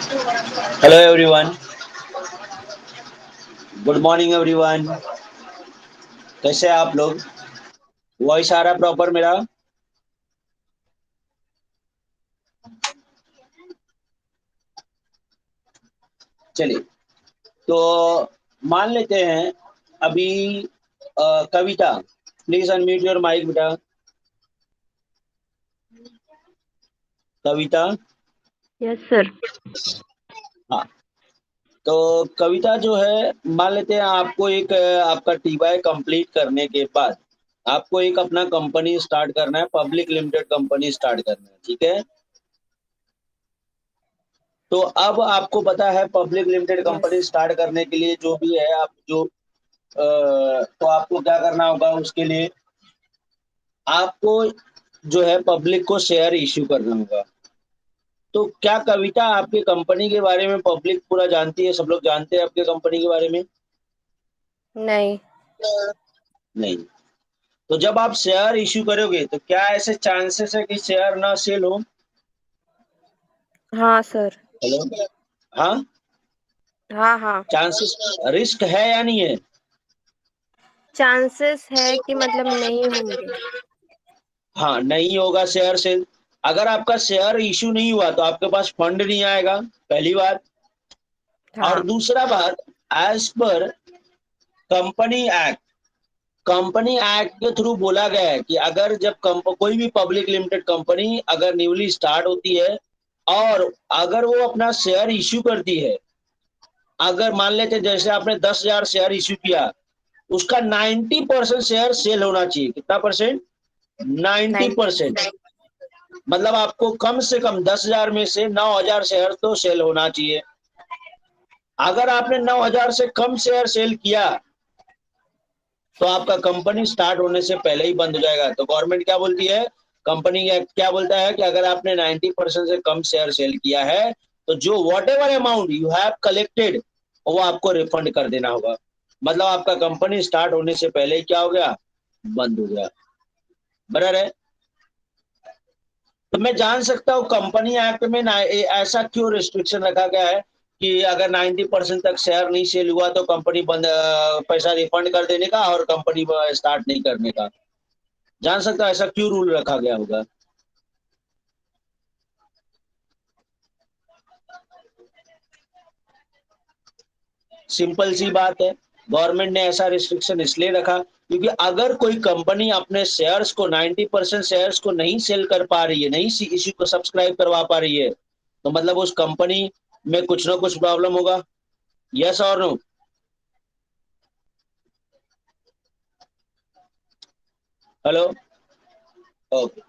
Hello everyone, good morning everyone. कैसे हैं आप लोग? वॉइस आ रहा है प्रॉपर मेरा? चलिए, तो मान लेते हैं अभी Kavita, please unmute your mic बेटा। कविता। Yes sir. हाँ, तो कविता जो है, मान लेते हैं आपको एक आपका टीवाई कंप्लीट करने के बाद आपको एक अपना कंपनी स्टार्ट करना है, पब्लिक लिमिटेड कंपनी स्टार्ट करना है, ठीक है? तो अब आपको पता है public limited yes. Company start करने के लिए जो भी है आप जो तो आपको क्या करना होगा उसके लिए? आपको जो है पब्लिक को शेयर इश्यू करना होगा। तो क्या कविता आपकी कंपनी के बारे में पब्लिक पूरा जानती है? सब लोग जानते हैं आपके कंपनी के बारे में? नहीं। नहीं। तो जब आप शेयर इश्यू करोगे तो क्या ऐसे चांसेस है कि शेयर ना सेल हो? हाँ सर। हेलो। हाँ, हाँ हाँ। चांसेस, रिस्क है या नहीं है? चांसेस है कि मतलब नहीं होंगे। हाँ, नहीं होगा शेयर सेल। अगर आपका शेयर इश्यू नहीं हुआ तो आपके पास फंड नहीं आएगा, पहली बात। और हाँ। दूसरा बात, एज पर कंपनी एक्ट, कंपनी एक्ट के थ्रू बोला गया है कि अगर जब कोई भी पब्लिक लिमिटेड कंपनी अगर न्यूली स्टार्ट होती है और अगर वो अपना शेयर इश्यू करती है, अगर मान लेते जैसे आपने 10,000 शेयर इश्यू किया, उसका 90% शेयर सेल होना चाहिए। कितना परसेंट? 90%। 90%। मतलब आपको कम से कम 10,000 में से 9,000 शेयर तो सेल होना चाहिए। अगर आपने 9,000 से कम शेयर सेल किया तो आपका कंपनी स्टार्ट होने से पहले ही बंद हो जाएगा। तो गवर्नमेंट क्या बोलती है, कंपनी एक्ट क्या बोलता है कि अगर आपने 90% से कम शेयर सेल किया है तो जो what ever amount you have collected वो आपको रिफंड कर देना होगा। मतलब आपका कंपनी स्टार्ट होने से पहले ही क्या हो गया, बंद हो गया। बराबर है? तो मैं जान सकता हूँ कंपनी एक्ट में ना ऐसा क्यों रिस्ट्रिक्शन रखा गया है कि अगर 90% तक शेयर नहीं सेल हुआ तो कंपनी बंद, पैसा रिफंड कर देने का और कंपनी स्टार्ट नहीं करने का। जान सकता हूं ऐसा क्यों रूल रखा गया होगा? सिंपल सी बात है, गवर्नमेंट ने ऐसा रिस्ट्रिक्शन इसलिए रखा क्योंकि अगर कोई कंपनी अपने शेयर्स को 90% शेयर्स को नहीं सेल कर पा रही है, नहीं इसी को सब्सक्राइब करवा पा रही है, तो मतलब उस कंपनी में कुछ ना कुछ प्रॉब्लम होगा। यस और नो? हेलो। ओके,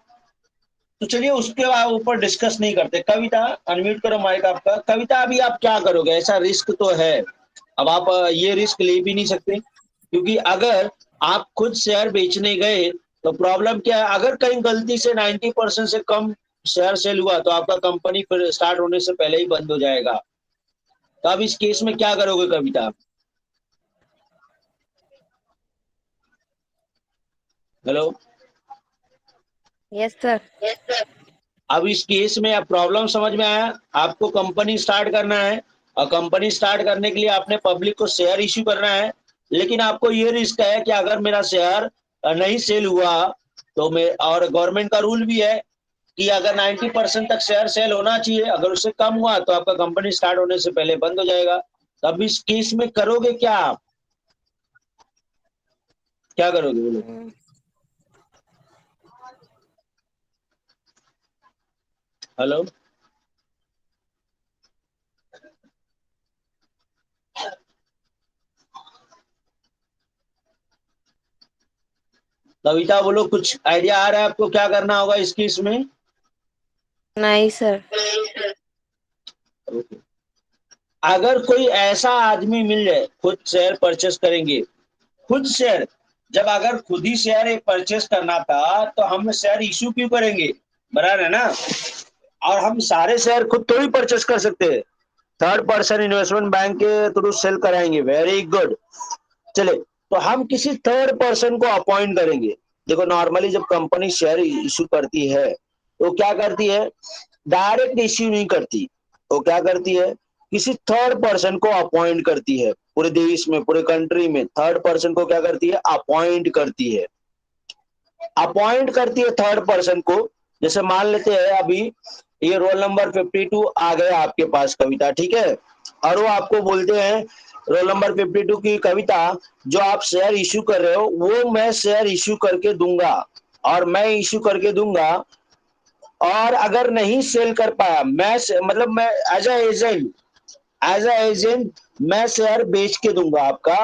तो चलिए उसके ऊपर डिस्कस नहीं करते। कविता, अनम्यूट करो माइक आपका। कविता, अभी आप क्या करोगे? ऐसा रिस्क तो है, अब आप ये रिस्क ले भी नहीं सकते क्योंकि अगर आप खुद शेयर बेचने गए तो प्रॉब्लम क्या है, अगर कहीं गलती से 90% से कम शेयर सेल हुआ तो आपका कंपनी फिर स्टार्ट होने से पहले ही बंद हो जाएगा। तो अब इस केस में क्या करोगे कविता? हेलो। Yes sir. अब इस केस में अब प्रॉब्लम समझ में आया? आपको कंपनी स्टार्ट करना है और कंपनी स्टार्ट करने के लिए आपने पब्लिक को शेयर इश्यू करना है, लेकिन आपको ये रिस्क है कि अगर मेरा शेयर नहीं सेल हुआ तो मैं, और गवर्नमेंट का रूल भी है कि अगर 90% तक शेयर सेल होना चाहिए, अगर उससे कम हुआ तो आपका कंपनी स्टार्ट होने से पहले बंद हो जाएगा। तब इस केस में करोगे क्या आप? क्या करोगे बोलो? हेलो। कविता बोलो, कुछ आइडिया आ रहा है आपको क्या करना होगा इस केस में? नहीं सर। अगर कोई ऐसा आदमी मिल जाए, खुद शेयर परचेस करेंगे, खुद शेयर, जब अगर खुद ही शेयर परचेस करना था तो हम शेयर इश्यू क्यों करेंगे? बराबर है ना? और हम सारे शेयर खुद थोड़ी परचेस कर सकते हैं, थर्ड पर्सन इन्वेस्टमेंट बैंक के थ्रू सेल कराएंगे। Very good. चले, तो हम किसी थर्ड पर्सन को अपॉइंट करेंगे। देखो नॉर्मली जब कंपनी शेयर इश्यू करती है तो क्या करती है, डायरेक्ट इश्यू नहीं करती, वो क्या करती है, किसी थर्ड पर्सन को अपॉइंट करती है, पूरे देश में, पूरे कंट्री में थर्ड पर्सन को क्या करती है, अपॉइंट करती है। अपॉइंट करती है थर्ड पर्सन को। जैसे मान लेते हैं अभी ये रोल नंबर 52 आ गया आपके पास कविता, ठीक है, और वो आपको बोलते हैं रोल नंबर 52 की कविता, जो आप शेयर इश्यू कर रहे हो वो मैं शेयर इश्यू करके दूंगा, और मैं इश्यू करके दूंगा, और अगर नहीं सेल कर पाया, मतलब मैं एज ए एजेंट मैं शेयर बेच के दूंगा आपका,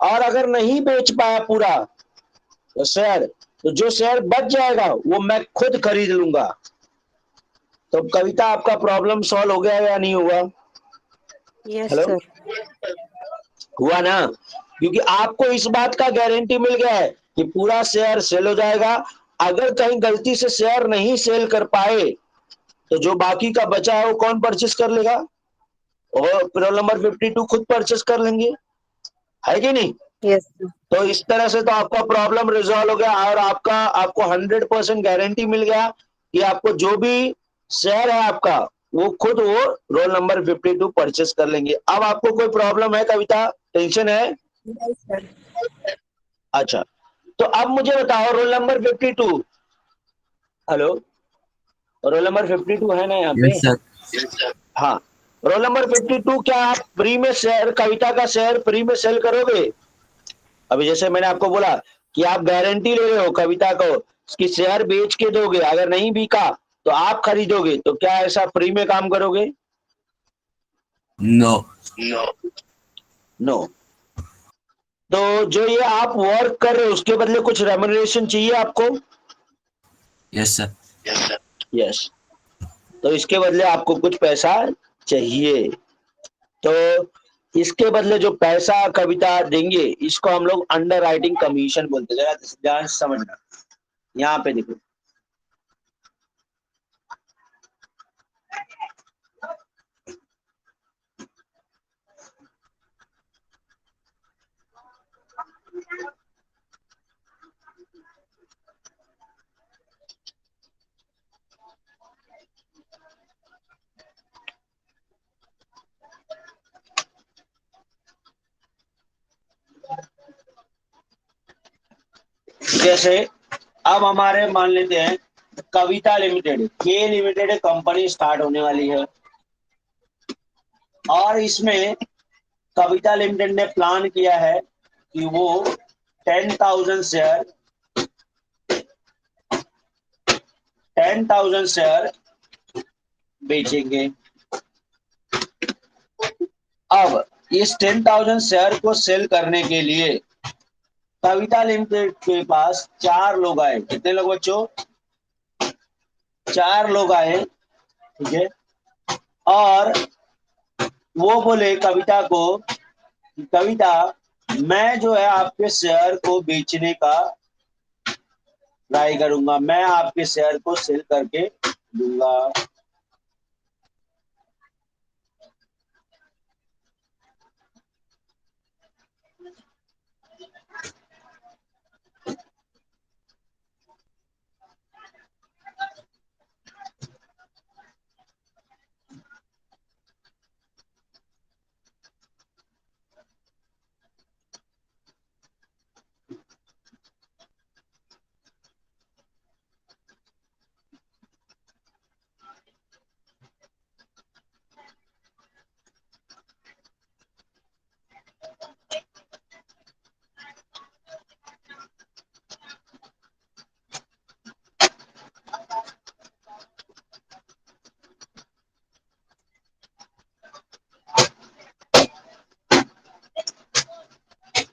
और अगर नहीं बेच पाया पूरा तो शेयर, तो जो शेयर बच जाएगा वो मैं खुद खरीद लूंगा। तो कविता आपका प्रॉब्लम सॉल्व हो गया या नहीं हुआ? Yes hello, sir. हुआ ना? क्योंकि आपको इस बात का गारंटी मिल गया है कि पूरा शेयर सेल हो जाएगा। अगर कहीं गलती से शेयर नहीं सेल कर पाए तो जो बाकी का बचा है वो कौन परचेस कर लेगा? और रोल नंबर 52 खुद परचेस कर लेंगे, है कि नहीं? Yes sir. तो इस तरह से तो आपका प्रॉब्लम रिजॉल्व हो गया, और आपको 100% गारंटी मिल गया कि आपको जो भी शेयर है आपका, वो खुद वो रोल नंबर 52 परचेस कर लेंगे। अब आपको कोई प्रॉब्लम है कविता, टेंशन है? नहीं सर। अच्छा, तो अब मुझे बताओ role number 52, hello, role number 52 है ना यहाँ पे? Yes sir. हाँ, रोल नंबर 52, क्या आप फ्री में शेयर, कविता का शेयर फ्री में सेल करोगे? अभी जैसे मैंने आपको बोला कि आप गारंटी ले रहे हो कविता को, उसकी शेयर बेच के दोगे, अगर नहीं बिका तो आप खरीदोगे, तो क्या ऐसा फ्री में काम करोगे? नो। नो। तो जो ये आप वर्क कर रहे हो उसके बदले कुछ रेम्युनरेशन चाहिए आपको? Yes sir. यस। तो इसके बदले आपको कुछ पैसा चाहिए। तो इसके बदले जो पैसा कविता देंगे इसको हम लोग अंडर राइटिंग कमीशन बोलते हैं। जरा ध्यान से समझना, यहाँ पे देखो, जैसे अब हमारे मान लेते हैं कविता लिमिटेड, के लिमिटेड कंपनी स्टार्ट होने वाली है, और इसमें कविता लिमिटेड ने प्लान किया है कि वो 10,000 शेयर 10,000 शेयर बेचेंगे। अब इस 10,000 शेयर को सेल करने के लिए कविता लिमिटेड के पास 4 लोग आए। कितने लोग बच्चों? 4 लोग आए, ठीक है, और वो बोले कविता को कि कविता, मैं जो है आपके शेयर को बेचने का ट्राई करूंगा, मैं आपके शेयर को सेल करके दूंगा।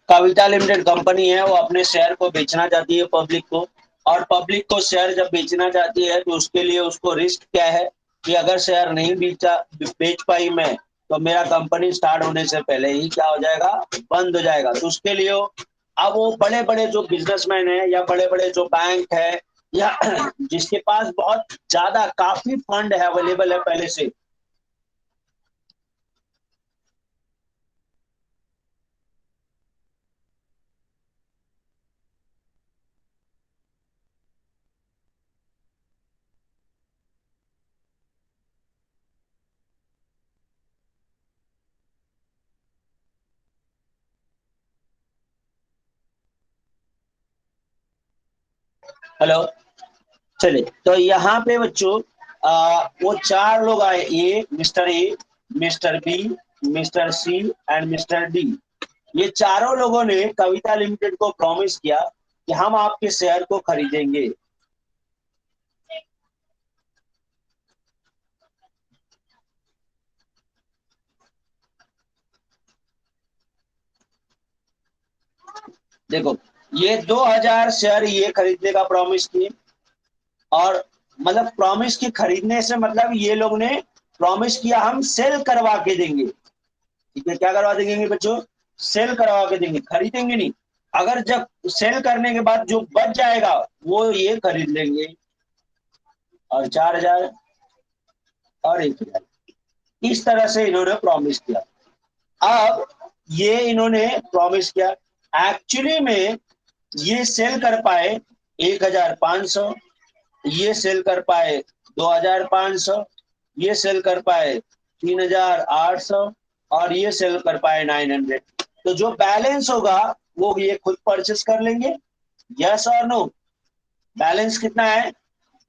कविता लिमिटेड कंपनी है, वो अपने शेयर को बेचना चाहती है पब्लिक को, और पब्लिक को शेयर जब बेचना चाहती है तो उसके लिए उसको रिस्क क्या है कि अगर शेयर नहीं बेच पाई मैं, तो मेरा कंपनी स्टार्ट होने से पहले ही क्या हो जाएगा, बंद हो जाएगा। तो उसके लिए अब वो बड़े बड़े जो बिजनेसमैन है या बड़े बड़े जो बैंक है, या जिसके पास बहुत ज्यादा काफी फंड है, अवेलेबल है पहले से, हेलो, चलिए तो यहाँ पे बच्चों वो 4 लोग आए, A, mister B, mister C and mister D. ये चारों लोगों ने कविता लिमिटेड को प्रॉमिस किया कि हम आपके शेयर को खरीदेंगे। देखो, ये 2000 शेयर ये खरीदने का प्रॉमिस किए, और मतलब प्रॉमिस की खरीदने से मतलब ये लोग ने प्रॉमिस किया हम सेल करवा के देंगे। ठीक है, क्या करवा देंगे बच्चों? सेल करवा के देंगे, खरीदेंगे नहीं। अगर जब सेल करने के बाद जो बच जाएगा वो ये खरीद लेंगे, और 4000 और 1000, इस तरह से इन्होंने प्रॉमिस किया। अब ये इन्होंने प्रॉमिस किया, एक्चुअली में ये सेल कर पाए 1500, ये सेल कर पाए 2500, ये सेल कर पाए 3800, और ये सेल कर पाए 900। तो जो बैलेंस होगा वो ये खुद परचेस कर लेंगे। यस और नो? बैलेंस कितना है?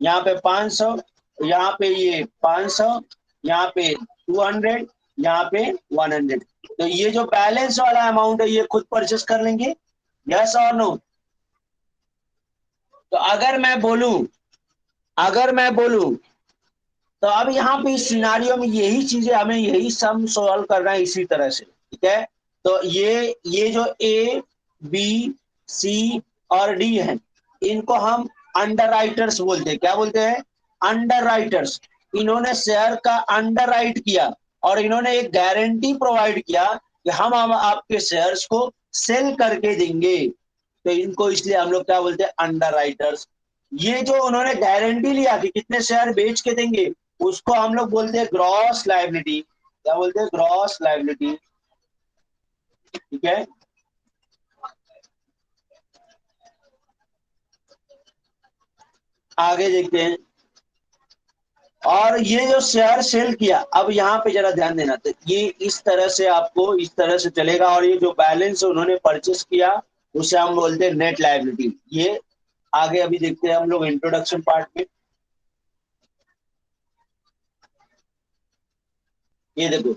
यहाँ पे 500, यहाँ पे ये 500, यहाँ पे 200, यहाँ पे 100। तो ये जो बैलेंस वाला अमाउंट है ये खुद परचेस कर लेंगे। यस और नो? तो अगर मैं बोलूं तो अब यहाँ पे इस सिनारियो में यही चीजें हमें यही सम सॉल्व करना है इसी तरह से। ठीक है, तो ये जो ए, बी, सी और डी है, इनको हम अंडर राइटर्स बोलते हैं। क्या बोलते हैं? Under writers. इन्होंने शेयर का अंडर राइट किया और इन्होंने एक गारंटी प्रोवाइड किया कि हम आपके शेयर्स को सेल करके देंगे। तो इनको इसलिए हम लोग क्या बोलते हैं? Under writers. ये जो उन्होंने गारंटी लिया कि कितने शेयर बेच के देंगे, उसको हम लोग बोलते हैं ग्रॉस लायबिलिटी। क्या बोलते हैं? Gross liability. ठीक है, आगे देखते हैं। और ये जो शेयर सेल किया, अब यहाँ पे जरा ध्यान देना, तो ये इस तरह से आपको इस तरह से चलेगा, और ये जो बैलेंस उन्होंने परचेस किया उसे हम बोलते हैं नेट लायबिलिटी। ये आगे अभी देखते हैं हम लोग इंट्रोडक्शन पार्ट में। ये देखो,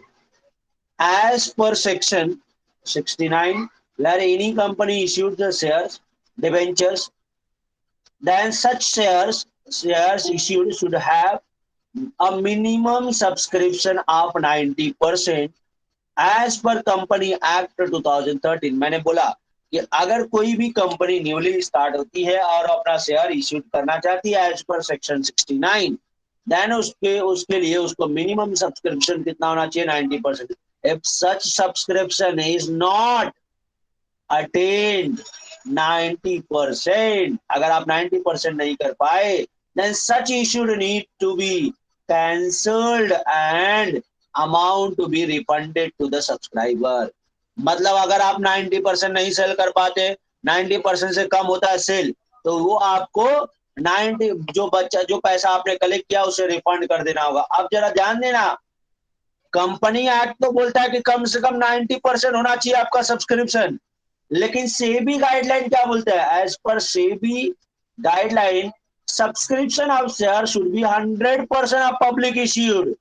as per section 69, where any company issued the shares, debentures, then such shares issued should have a minimum subscription of 90% as per Company Act 2013। मैंने बोला कि अगर कोई भी कंपनी न्यूली स्टार्ट होती है और अपना शेयर इश्यूड करना चाहती है एज पर सेक्शन 69, देन उसके लिए उसको मिनिमम सब्सक्रिप्शन कितना होना चाहिए? 90%। If such subscription is not attend 90%, अगर आप 90% नहीं कर पाए, then such issued need to be cancelled and amount to be refunded to the subscriber. मतलब अगर आप 90% नहीं सेल कर पाते, 90% से कम होता है सेल, तो वो आपको 90 जो पैसा आपने कलेक्ट किया उसे रिफंड कर देना होगा। अब जरा ध्यान देना, कंपनी एक्ट तो बोलता है कि कम से कम 90% होना चाहिए आपका सब्सक्रिप्शन, लेकिन सेबी गाइडलाइन क्या बोलता है? एज पर SEBI guideline, subscription of share should be 100% of public issued.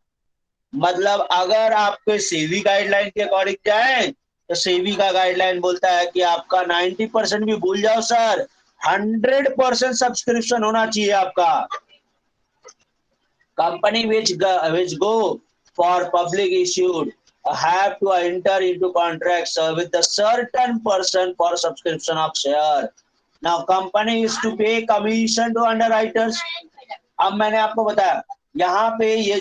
मतलब अगर आपके सेबी गाइडलाइन के अकॉर्डिंग जाए तो सेबी का गाइडलाइन बोलता है कि आपका 90% भी भूल जाओ सर, 100% सब्सक्रिप्शन होना चाहिए आपका। Company which go for public issued have to enter into contracts with the certain person for subscription of share. Now company is to pay commission to underwriters। अब मैंने आपको बताया यहाँ पे ये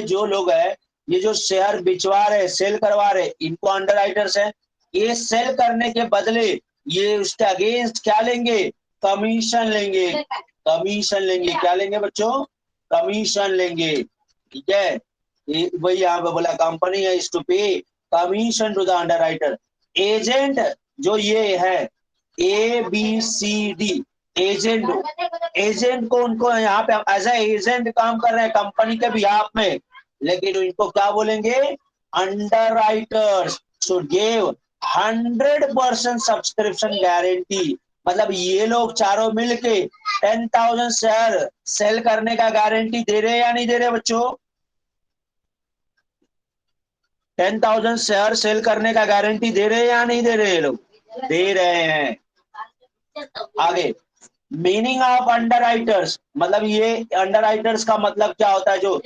जो लोग है, ये जो शेयर बिचवा रहे, सेल करवा रहे, इनको अंडरराइटर्स है। ये सेल करने के बदले ये उसके अगेंस्ट क्या लेंगे? कमीशन लेंगे। कमीशन लेंगे। क्या लेंगे बच्चों? कमीशन लेंगे। ठीक है, वही यहाँ पे बोला कंपनी है is to pay commission to the underwriter. Agent जो ये है ABCD, एजेंट को उनको यहाँ पे एज ए एजेंट काम कर रहे हैं कंपनी के बिहाफ में, लेकिन इनको क्या बोलेंगे? Underwriters should give 100% subscription guarantee मतलब ये लोग चारों मिलके 10,000 शेयर सेल करने का गारंटी दे रहे हैं या नहीं दे रहे बच्चों? 10,000 शेयर सेल करने का गारंटी दे रहे हैं या नहीं दे रहे? ये लोग दे रहे हैं। आगे, मीनिंग ऑफ अंडर राइटर्स, मतलब ये अंडर राइटर्स का मतलब क्या होता है? जो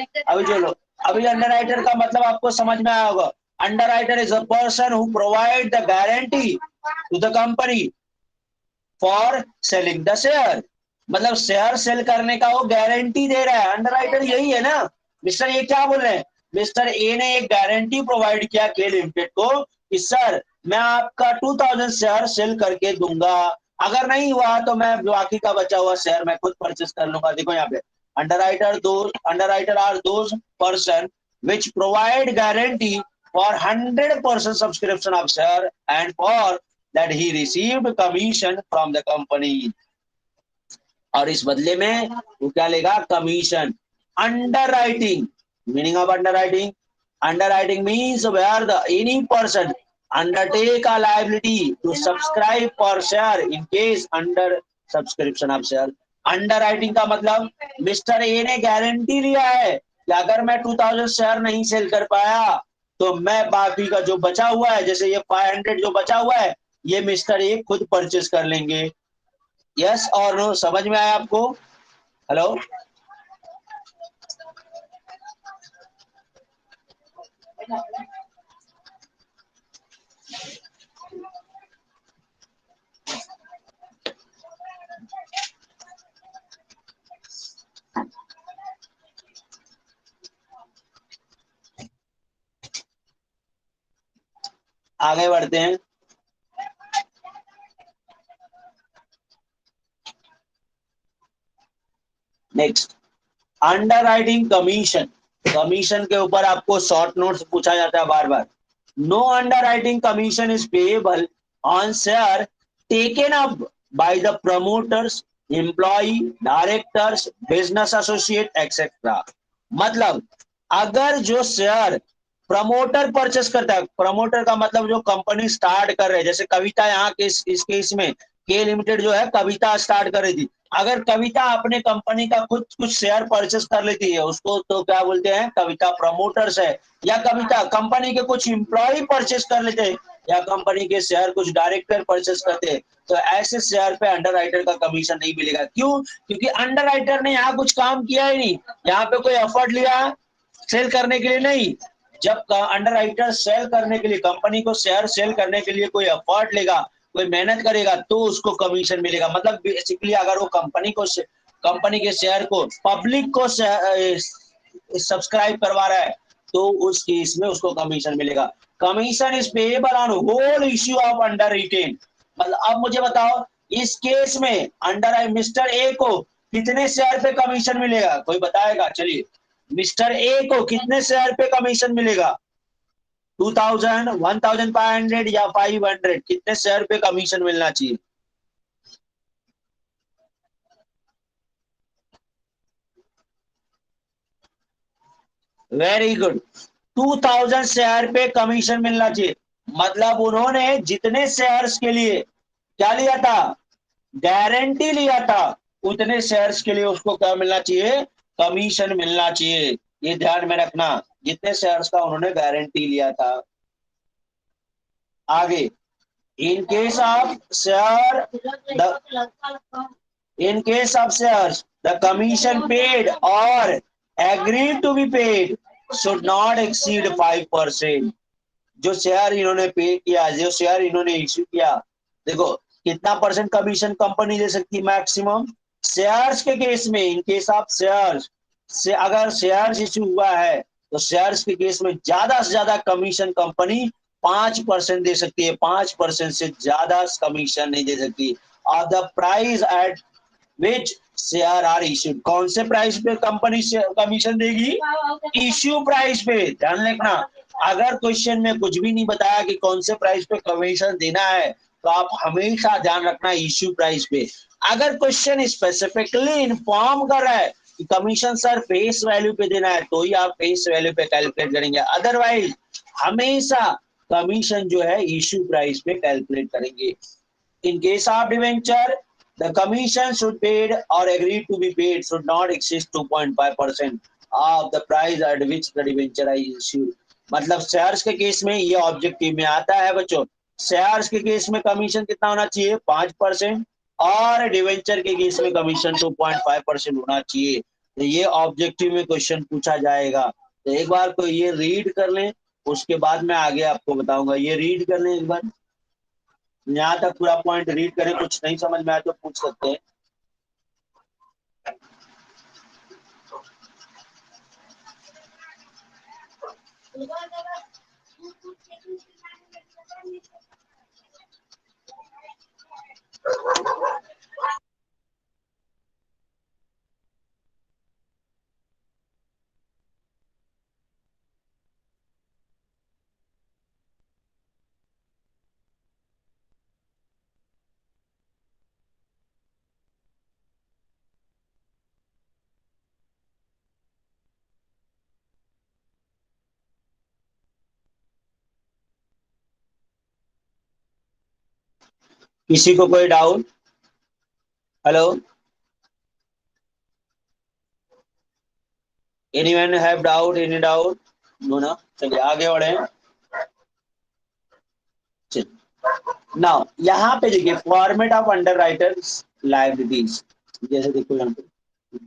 अभी अंडर राइटर का मतलब आपको समझ में आया होगा। Underwriter is a person who provide the guarantee to the company for selling the share, मतलब शेयर सेल करने का वो गारंटी दे रहा है। अंडर राइटर यही है ना। मिस्टर ए क्या बोल रहे हैं? मिस्टर ए ने एक गारंटी प्रोवाइड किया के लिमिटेड को कि सर मैं आपका 2,000 शेयर सेल करके दूंगा, अगर नहीं हुआ तो मैं बाकी का बचा हुआ शेयर मैं खुद परचेस कर लूंगा। देखो यहाँ पे underwriter are those person which provide guarantee for 100% subscription of share and for that he received commission from the company, और इस बदले में वो क्या लेगा? Commission. Underwriting, meaning of underwriting, underwriting means where the any person undertake a liability to subscribe for share in case under subscription of share। Under writing का मतलब mister A ने guarantee लिया है कि अगर मैं 2,000 share नहीं cell कर पाया तो मैं बाकी का जो बचा हुआ है, जैसे ये 500 जो बचा हुआ है, ये मिस्टर ए खुद परचेस कर लेंगे। यस और नो, समझ में आया आपको? हेलो, आगे बढ़ते हैं। Next, underwriting commission. Commission के ऊपर आपको शॉर्ट नोट्स पूछा जाता है बार बार। No underwriting commission is payable on share taken up by the promoters, employee, directors, business associate etcetera. मतलब अगर जो शेयर प्रमोटर परचेस करता है, प्रमोटर का मतलब जो कंपनी स्टार्ट कर रहे हैं, जैसे कविता यहाँ के इस केस में के लिमिटेड जो है कविता स्टार्ट कर रही थी, अगर कविता अपने कंपनी का कुछ शेयर परचेस कर लेती है, उसको तो क्या बोलते हैं? कविता प्रमोटर्स है। या कविता कंपनी के कुछ इंप्लॉय परचेस कर लेते हैं, या कंपनी के शेयर कुछ डायरेक्टर परचेस करते हैं, तो ऐसे शेयर पे अंडर राइटर का कमीशन नहीं मिलेगा। क्यों? क्योंकि अंडर राइटर ने यहाँ कुछ काम किया ही नहीं, यहाँ पे कोई एफर्ट लिया सेल करने के लिए नहीं। जब अंडर राइटर सेल करने के लिए, कंपनी को शेयर सेल करने के लिए कोई एफर्ट लेगा, कोई मेहनत करेगा, तो उसको कमीशन मिलेगा। मतलब बेसिकली अगर वो कंपनी के शेयर को पब्लिक को सब्सक्राइब करवा रहा है तो उस केस में उसको कमीशन मिलेगा। Commission is payable on whole issue of underwritten. मतलब अब मुझे बताओ इस केस में अंडर मिस्टर ए को कितने शेयर पे कमीशन मिलेगा? कोई बताएगा? चलिए, मिस्टर ए को कितने शेयर पे कमीशन मिलेगा? 2,000, 1,500 या 500? कितने शेयर पे कमीशन मिलना चाहिए? वेरी गुड, 2,000 शेयर पे कमीशन मिलना चाहिए। मतलब उन्होंने जितने शेयर्स के लिए क्या लिया था? गारंटी लिया था, उतने शेयर्स के लिए उसको क्या मिलना चाहिए? कमीशन मिलना चाहिए। ये ध्यान में रखना, जितने शेयर्स का उन्होंने गारंटी लिया था। आगे, in case of share in case of shares the commission paid or agreed to be paid should not exceed 5%। जो शेयर इन्होंने पे किया, जो शेयर इन्होंने इश्यू किया, देखो कितना परसेंट कमीशन कंपनी दे सकती है? मैक्सिमम। शेयर्स के केस में, इन केस ऑफ शेयर्स से अगर शेयर्स इश्यू हुआ है तो शेयर्स के केस में ज्यादा से ज्यादा कमीशन कंपनी 5% दे सकती है। 5% से ज्यादा कमीशन नहीं दे सकती। और the price at which share are issued, कौन से प्राइस पे कंपनी कमीशन देगी? इश्यू प्राइस पे। ध्यान रखना, अगर क्वेश्चन में कुछ भी नहीं बताया कि कौन से प्राइस पे कमीशन देना है, तो आप हमेशा ध्यान रखना इश्यू प्राइस पे। अगर क्वेश्चन स्पेसिफिकली इन्फॉर्म कर रहा है कि कमीशन सर फेस वैल्यू पे देना है, तो ही आप फेस वैल्यू पे कैलकुलेट करेंगे। अदरवाइज हमेशा कमीशन जो है इश्यू प्राइस पे कैलकुलेट करेंगे। in case of debenture, the commission should paid or agreed to be paid should not exceed 2.5% of the price at which the debenture is issued. मतलब shares के case में ये objective में आता है बच्चों, शेयर्स के केस में कमीशन कितना होना चाहिए 5% और डिवेंचर के केस में कमीशन 2.5% होना चाहिए। तो ये ऑब्जेक्टिव में क्वेश्चन पूछा जाएगा। तो एक बार को ये रीड कर लें, उसके बाद मैं आगे आपको बताऊंगा। ये रीड कर लें एक बार, यहाँ तक पूरा पॉइंट रीड करें, कुछ नहीं समझ में आया तो पूछ सकते हैं। किसी को कोई doubt? Hello, anyone have doubt? Any doubt? No ना? चलिए आगे बढ़े। नाउ यहाँ पे देखिए format of underwriters liabilities, जैसे देखो यहाँ पे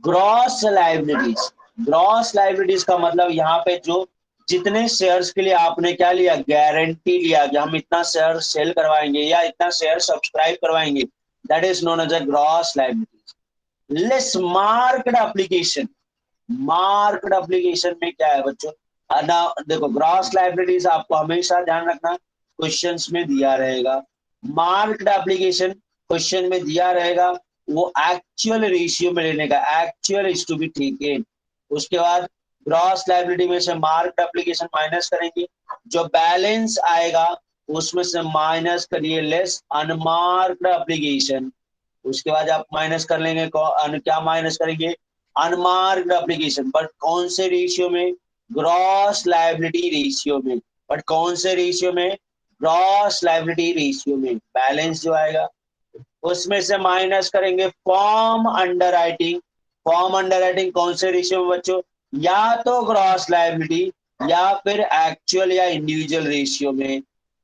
ग्रॉस लाइबिलिटीज। ग्रॉस लाइबिलिटीज का मतलब यहाँ पे जो जितने शेयर्स के लिए आपने क्या लिया, गारंटी लिया कि हम इतना शेयर सेल करवाएंगे या इतना शेयर सब्सक्राइब करवाएंगे, that is known as a gross liabilities. Less marked application, marked application में क्या है बच्चों, देखो ग्रॉस लाइबिलिटीज आपको हमेशा ध्यान रखना क्वेश्चंस में दिया रहेगा। मार्क्ड एप्लीकेशन क्वेश्चन में दिया रहेगा, वो एक्चुअल रेशियो में लेने का, actual is to be taken. उसके बाद ग्रॉस लाइबिलिटी में से मार्क्ड एप्लीकेशन माइनस करेंगे, जो बैलेंस आएगा उसमें से माइनस करिए लेस अनमार्क्ड एप्लीकेशन। उसके बाद आप माइनस कर लेंगे, क्या माइनस करेंगे, अनमार्क्ड एप्लीकेशन। बट कौन से रेशियो में, ग्रॉस लाइबिलिटी रेशियो में। बट कौन से रेशियो में, ग्रॉस लाइबिलिटी रेशियो में। बैलेंस जो आएगा उसमें से माइनस करेंगे form under writing. Form under writing कौन से रेशियो में बच्चों, या तो ग्रॉस लाइबिलिटी या फिर एक्चुअल या इंडिविजुअल रेशियो में।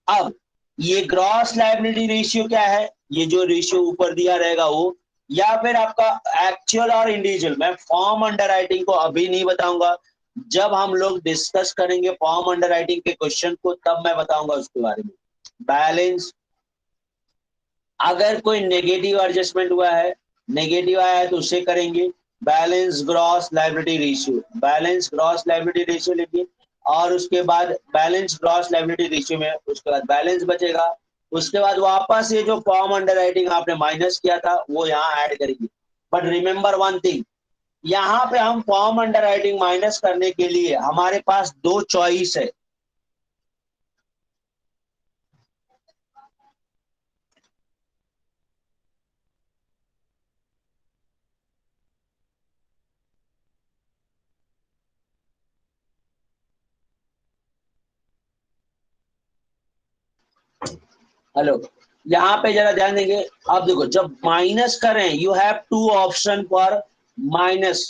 अब ये ग्रॉस लाइबिलिटी रेशियो क्या है, ये जो रेशियो ऊपर दिया रहेगा वो, या फिर आपका एक्चुअल और इंडिविजुअल। मैं फॉर्म अंडर राइटिंग को अभी नहीं बताऊंगा, जब हम लोग डिस्कस करेंगे फॉर्म अंडर राइटिंग के क्वेश्चन को तब मैं बताऊंगा उसके बारे में। बैलेंस, अगर कोई नेगेटिव एडजस्टमेंट हुआ है, नेगेटिव आया है तो उसे करेंगे balance gross liability ratio. Balance gross liability ratio लिखिए और उसके बाद बैलेंस ग्रॉस लाइबिलिटी रेशियो में उसके बाद बैलेंस बचेगा। उसके बाद वापस ये जो फॉर्म अंडर राइटिंग आपने माइनस किया था वो यहाँ ऐड करेंगे। बट रिमेंबर वन थिंग, यहाँ पे हम फॉर्म अंडर राइटिंग माइनस करने के लिए हमारे पास दो चॉइस है। हेलो, यहाँ पे जरा ध्यान देंगे। आप देखो जब माइनस करें you have two option for minus,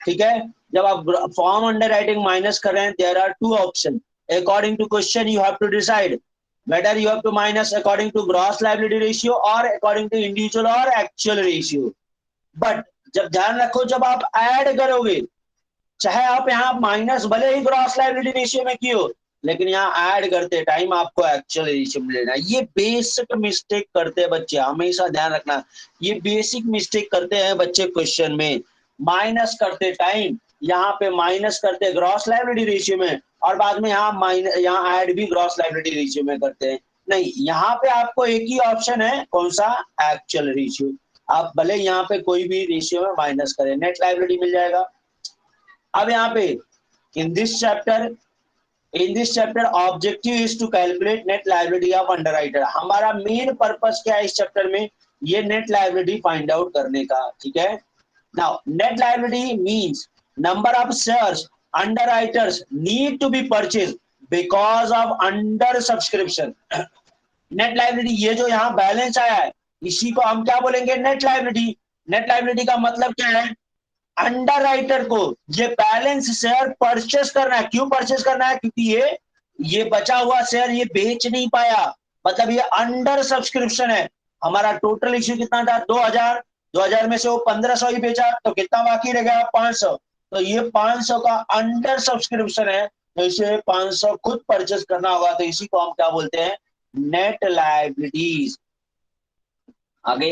ठीक है। जब आप फॉर्म अंडर राइटिंग माइनस कर रहे हैं there are two option. According to question you have to decide whether you have to minus according to gross liability ratio और according to individual और actual ratio. But जब ध्यान रखो जब आप ऐड करोगे, चाहे आप यहाँ माइनस भले ही ग्रॉस लायबिलिटी रेशियो में किए हो, लेकिन यहाँ ऐड करते टाइम आपको एक्चुअल रेशियो में लेना। ये बेसिक मिस्टेक करते हैं बच्चे, हमेशा ध्यान रखना। ये बेसिक मिस्टेक करते हैं बच्चे क्वेश्चन में। माइनस करते टाइम यहाँ पे माइनस करते ग्रॉस लायबिलिटी रेशियो में और बाद में यहाँ ऐड भी ग्रॉस लायबिलिटी रेशियो में करते हैं। नहीं, यहाँ पे आपको एक ही ऑप्शन है, कौन सा, एक्चुअल रेशियो। आप भले यहाँ पे कोई भी रेशियो में माइनस करें, नेट लायबिलिटी मिल जाएगा। अब यहाँ पे in this chapter objective is to calculate net liability of underwriter. हमारा मेन पर्पस क्या है इस चैप्टर में, ये नेट लायबिलिटी फाइंड आउट करने का, ठीक है। Now net liability means number of shares underwriters need to be purchase because of under subscription. Net liability ये जो यहाँ बैलेंस आया है इसी को हम क्या बोलेंगे, नेट लायबिलिटी। नेट लायबिलिटी का मतलब क्या है, अंडर राइटर को ये बैलेंस शेयर परचेस करना है। क्यों परचेस करना है, क्योंकि ये बचा हुआ शेयर ये बेच नहीं पाया, मतलब ये अंडर सब्सक्रिप्शन है। हमारा टोटल इश्यू कितना था, 2000 में से वो 1500 ही बेचा, तो कितना बाकी रह गया, 500। तो ये 500 का अंडर सब्सक्रिप्शन है, तो इसे 500 खुद परचेस करना होगा, तो इसी को हम क्या बोलते हैं, नेट लायबिलिटीज। आगे,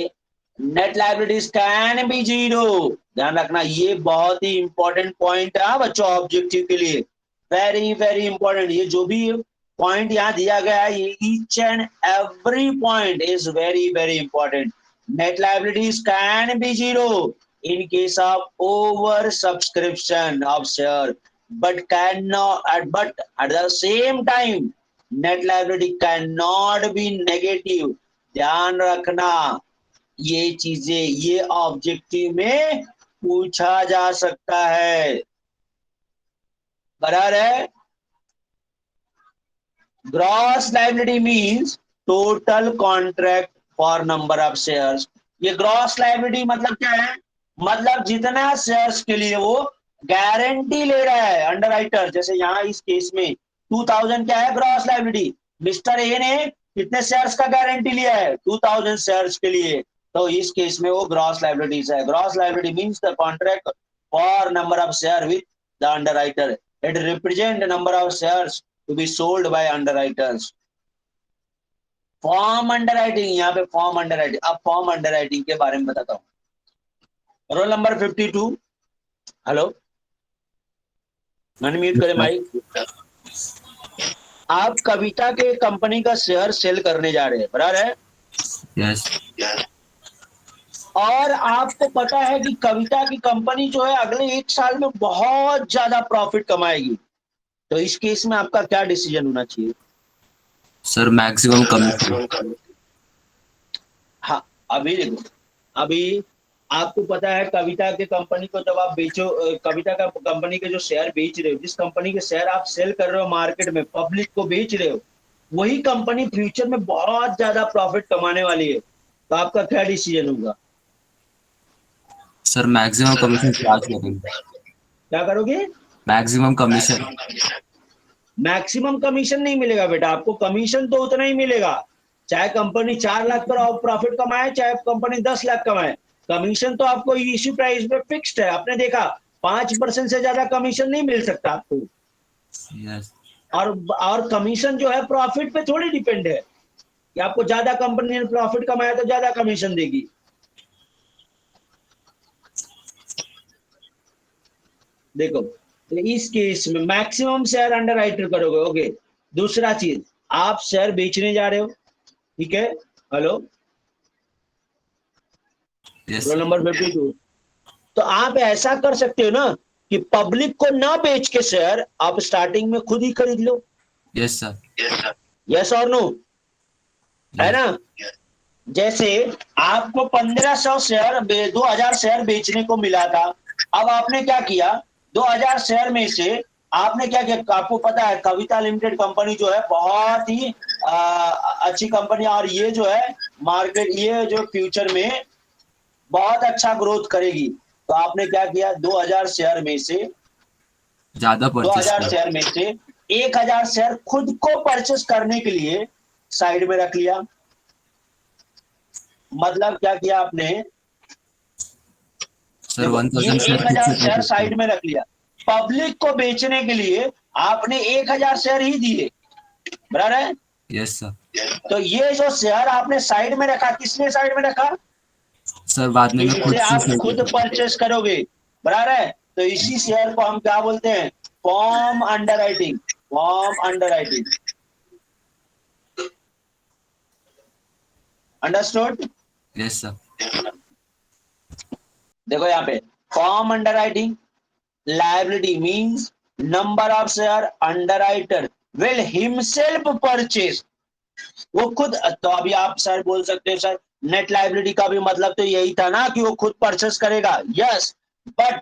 net liabilities can be zero. ध्यान रखना, ये बहुत ही इंपॉर्टेंट पॉइंट है बच्चों ऑब्जेक्टिव के लिए, वेरी वेरी इंपॉर्टेंट। ये जो भी पॉइंट यहाँ दिया गया है, ये each and every point is very very important. Net liabilities can be zero in case of over subscription of share, but at the same time net liability cannot be negative। ध्यान रखना, ये चीजें ये ऑब्जेक्टिव में पूछा जा सकता है, बराबर है। Gross liability means total contract for number of shares. ये ग्रॉस लायबिलिटी मतलब क्या है, मतलब जितना शेयर्स के लिए वो गारंटी ले रहा है अंडर राइटर। जैसे यहाँ इस केस में 2000 क्या है ग्रॉस लायबिलिटी, मिस्टर ए ने कितने शेयर्स का गारंटी लिया है, 2000 शेयर्स के लिए, तो इस केस में वो ग्रॉस लायबिलिटीज है। Gross liability means the contract for number of share with the underwriter, it represent number of shares to be sold by underwriters. Form underwriting, यहाँ पे form underwriting. अब form underwriting के बारे में बताता हूँ। Roll number 52, hello, unmute करें mic. आप कविता के कंपनी का शेयर सेल करने जा रहे हैं, बराबर है, यस, और आपको पता है कि कविता की कंपनी जो है अगले 1 साल में बहुत ज्यादा प्रॉफिट कमाएगी, तो इस केस में आपका क्या डिसीजन होना चाहिए? Sir maximum commission. हाँ, अभी देखो, अभी आपको पता है कविता के कंपनी को जब आप बेचो, कविता का कंपनी के जो शेयर बेच रहे हो, जिस कंपनी के शेयर आप सेल कर रहे हो मार्केट में, पब्लिक को बेच रहे हो, वही कंपनी फ्यूचर में बहुत ज्यादा प्रॉफिट कमाने वाली है, तो आपका क्या डिसीजन होगा? सर मैक्सिमम कमीशन चार्ज करेंगे। क्या करोगे? Maximum commission. मैक्सिमम कमीशन नहीं मिलेगा बेटा, आपको कमीशन तो उतना ही मिलेगा, चाहे कंपनी 4 लाख पर प्रॉफिट कमाए, चाहे कंपनी 10 लाख कमाए, कमीशन तो आपको इश्यू प्राइस पे फिक्स्ड है। आपने देखा 5% से ज्यादा कमीशन नहीं मिल सकता आपको। यस। और कमीशन जो है प्रॉफिट पे थोड़ी डिपेंड है कि आपको ज्यादा कंपनी ने प्रॉफिट कमाया तो ज्यादा कमीशन देगी। देखो, तो इस केस में मैक्सिमम शेयर अंडर राइटर करोगे। ओके, दूसरा चीज, आप शेयर बेचने जा रहे हो, ठीक है, हेलो, रोल नंबर 52। तो आप ऐसा कर सकते हो ना कि पब्लिक को ना बेच के शेयर आप स्टार्टिंग में खुद ही खरीद लो। Yes sir. यस और नो, है ना? जैसे आपको 1500 शेयर 2000 शेयर बेचने को मिला था, अब आपने क्या किया, 2000 शेयर में से आपने क्या किया, आपको पता है कविता लिमिटेड कंपनी जो है बहुत ही अच्छी कंपनी, और ये जो है मार्केट, ये जो फ्यूचर में बहुत अच्छा ग्रोथ करेगी, तो आपने क्या किया, 2000 शेयर में से 2000 शेयर में से 1000 शेयर खुद को परचेस करने के लिए साइड में रख लिया। मतलब क्या किया आपने, सर 1000 शेयर साइड में रख लिया, पब्लिक को बेचने के लिए आपने 1000 शेयर ही दिए, बराबर है? Yes sir. तो ये जो शेयर आपने साइड में रखा, किसने साइड में रखा? सर बाद में आप खुद परचेस करोगे, बराबर है? तो इसी शेयर को हम क्या बोलते हैं, form under writing. Form under writing, understood? Yes sir. देखो यहाँ पे form under writing, liability means number of share under writer will himself purchase, वो खुद। तो अभी आप सर बोल सकते हो सर नेट लायबिलिटी का भी मतलब तो यही था ना कि वो खुद परचेस करेगा। यस, बट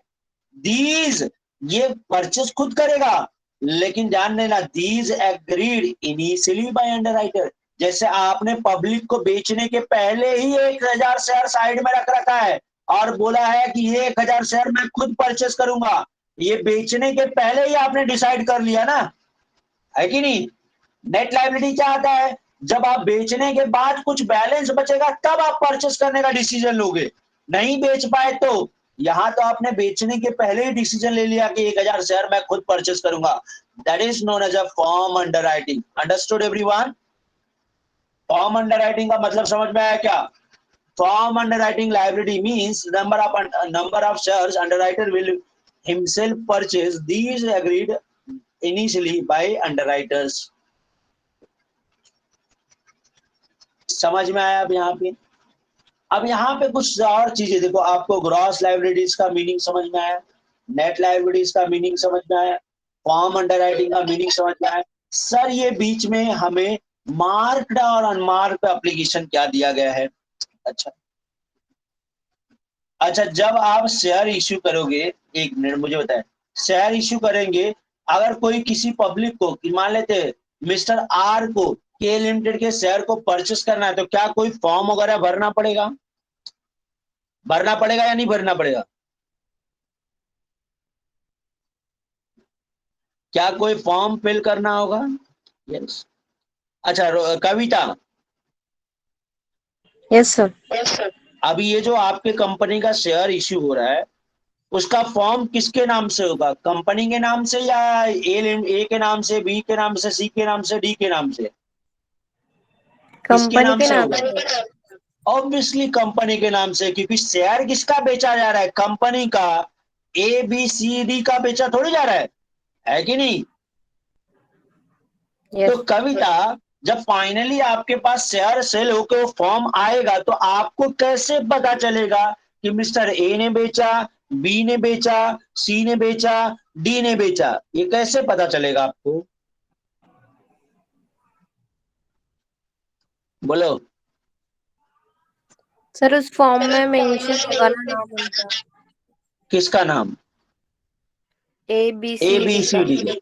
दीज, ये परचेस खुद करेगा, लेकिन ध्यान देना, these agreed initially by under writer, जैसे आपने पब्लिक को बेचने के पहले ही 1,000 शेयर साइड में रख रखा है और बोला है कि ये 1,000 शेयर मैं खुद परचेस करूंगा, ये बेचने के पहले ही आपने डिसाइड कर लिया ना, है कि नहीं। नेट लायबिलिटी क्या आता है, जब आप बेचने के बाद कुछ बैलेंस बचेगा तब आप परचेस करने का डिसीजन लोगे, नहीं बेच पाए तो। यहां तो आपने बेचने के पहले ही डिसीजन ले लिया कि 1,000 शेयर मैं खुद परचेस करूंगा। That is known as a form underwriting. Understood everyone? Form underwriting का मतलब समझ में आया क्या? Form underwriting liability means number of shares underwriter will himself purchase these agreed initially by underwriters। समझ में आया अब यहाँ पे? अब यहाँ पे कुछ और चीजें देखो, आपको ग्रॉस लायबिलिटीज का मीनिंग समझ में आया, नेट लायबिलिटीज का मीनिंग समझ में आया, फॉर्म अंडरराइटिंग का मीनिंग समझ में आया। सर ये बीच में हमें मार्क्ड और अनमार्क्ड एप्लीकेशन क्या दिया गया है? अच्छा अच्छा, जब आप शेयर इश्यू करोगे, एक मिनट मुझे बताएं, शेयर इश्यू करेंगे, अगर कोई किसी पब्लिक को, मान लेते मिस्टर आर को के लिमिटेड के शेयर को परचेस करना है, तो क्या कोई फॉर्म वगैरह भरना पड़ेगा? भरना पड़ेगा या नहीं भरना पड़ेगा? क्या कोई फॉर्म फिल करना होगा? यस। अच्छा कविता, यस सर। अभी ये जो आपके कंपनी का शेयर इश्यू हो रहा है, उसका फॉर्म किसके नाम से होगा, कंपनी के नाम से या ए के नाम से, बी के नाम से, सी के नाम से, डी के नाम से? किसके कंपनी नाम के से नाम होगा? से। ऑब्वियसली कंपनी के नाम से, क्योंकि शेयर किसका बेचा जा रहा है, कंपनी का। ए बी सी डी का बेचा थोड़ी जा रहा है कि नहीं। तो यस कविता, जब फाइनली आपके पास शेयर सेल होकर वो फॉर्म आएगा, तो आपको कैसे पता चलेगा कि मिस्टर ए ने बेचा, बी ने बेचा, सी ने बेचा, डी ने बेचा? ये कैसे पता चलेगा आपको, बोलो। सर, उस फॉर्म में मेंशन होगा ना नाम उनका, किसका नाम? A B A C B D C का। डी।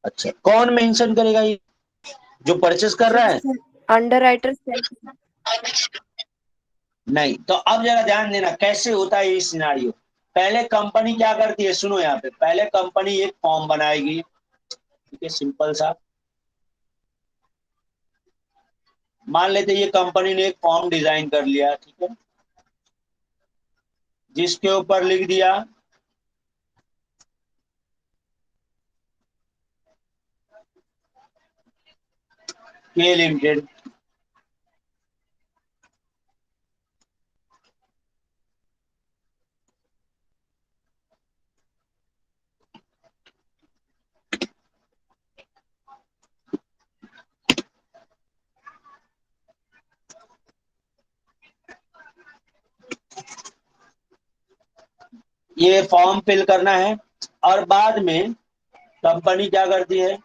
अच्छा, कौन मेंशन करेगा ये, जो परचेस कर रहा है? Sir under writer self. नहीं। तो अब जरा ध्यान देना कैसे होता है ये सिनारियो। पहले कंपनी क्या करती है, सुनो यहाँ पे, पहले कंपनी एक फॉर्म बनाएगी, ठीक है, सिंपल सा। मान लेते ये कंपनी ने एक फॉर्म डिजाइन कर लिया, ठीक है, जिसके ऊपर लिख दिया के लिमिटेड। ये फॉर्म फिल करना है, और बाद में कंपनी क्या करती है,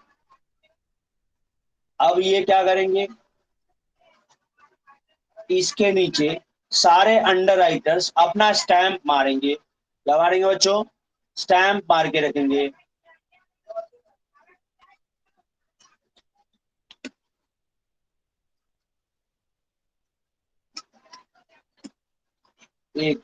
अब ये क्या करेंगे, इसके नीचे सारे अंडर राइटर्स अपना स्टैंप मारेंगे। क्या मारेंगे बच्चों? स्टैंप मार के रखेंगे। एक,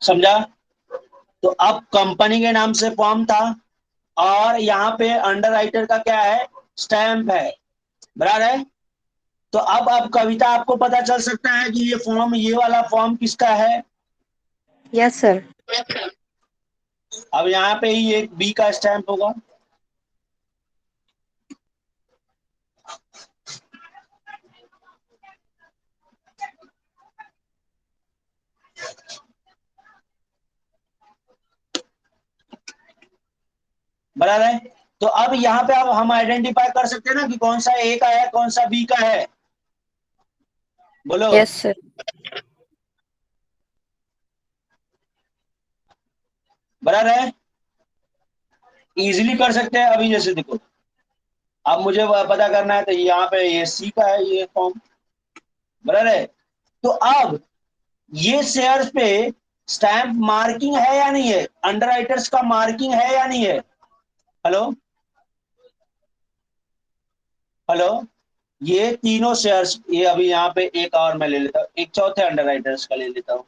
समझा? तो अब कंपनी के नाम से फॉर्म था, और यहाँ पे अंडर राइटर का क्या है, स्टैंप है, बराबर है। तो अब कविता आपको पता चल सकता है कि ये फॉर्म, ये वाला फॉर्म किसका है। Yes sir. अब यहाँ पे ही एक बी का स्टैंप होगा। बराबर है। तो अब यहाँ पे अब हम आइडेंटिफाई कर सकते हैं ना कि कौन सा ए का है, कौन सा बी का है, बोलो। Yes sir. बराबर है, इजीली कर सकते हैं। अभी जैसे देखो, अब मुझे पता करना है, तो यहाँ पे ये सी का है ये फॉर्म, बराबर है। तो अब ये शेयर्स पे स्टैंप मार्किंग है या नहीं है, अंडरराइटर्स का मार्किंग है या नहीं है? हेलो हेलो, ये तीनों शेयर्स, ये अभी यहाँ पे एक और मैं ले लेता हूँ, एक चौथे अंडरराइटर्स का ले लेता हूँ।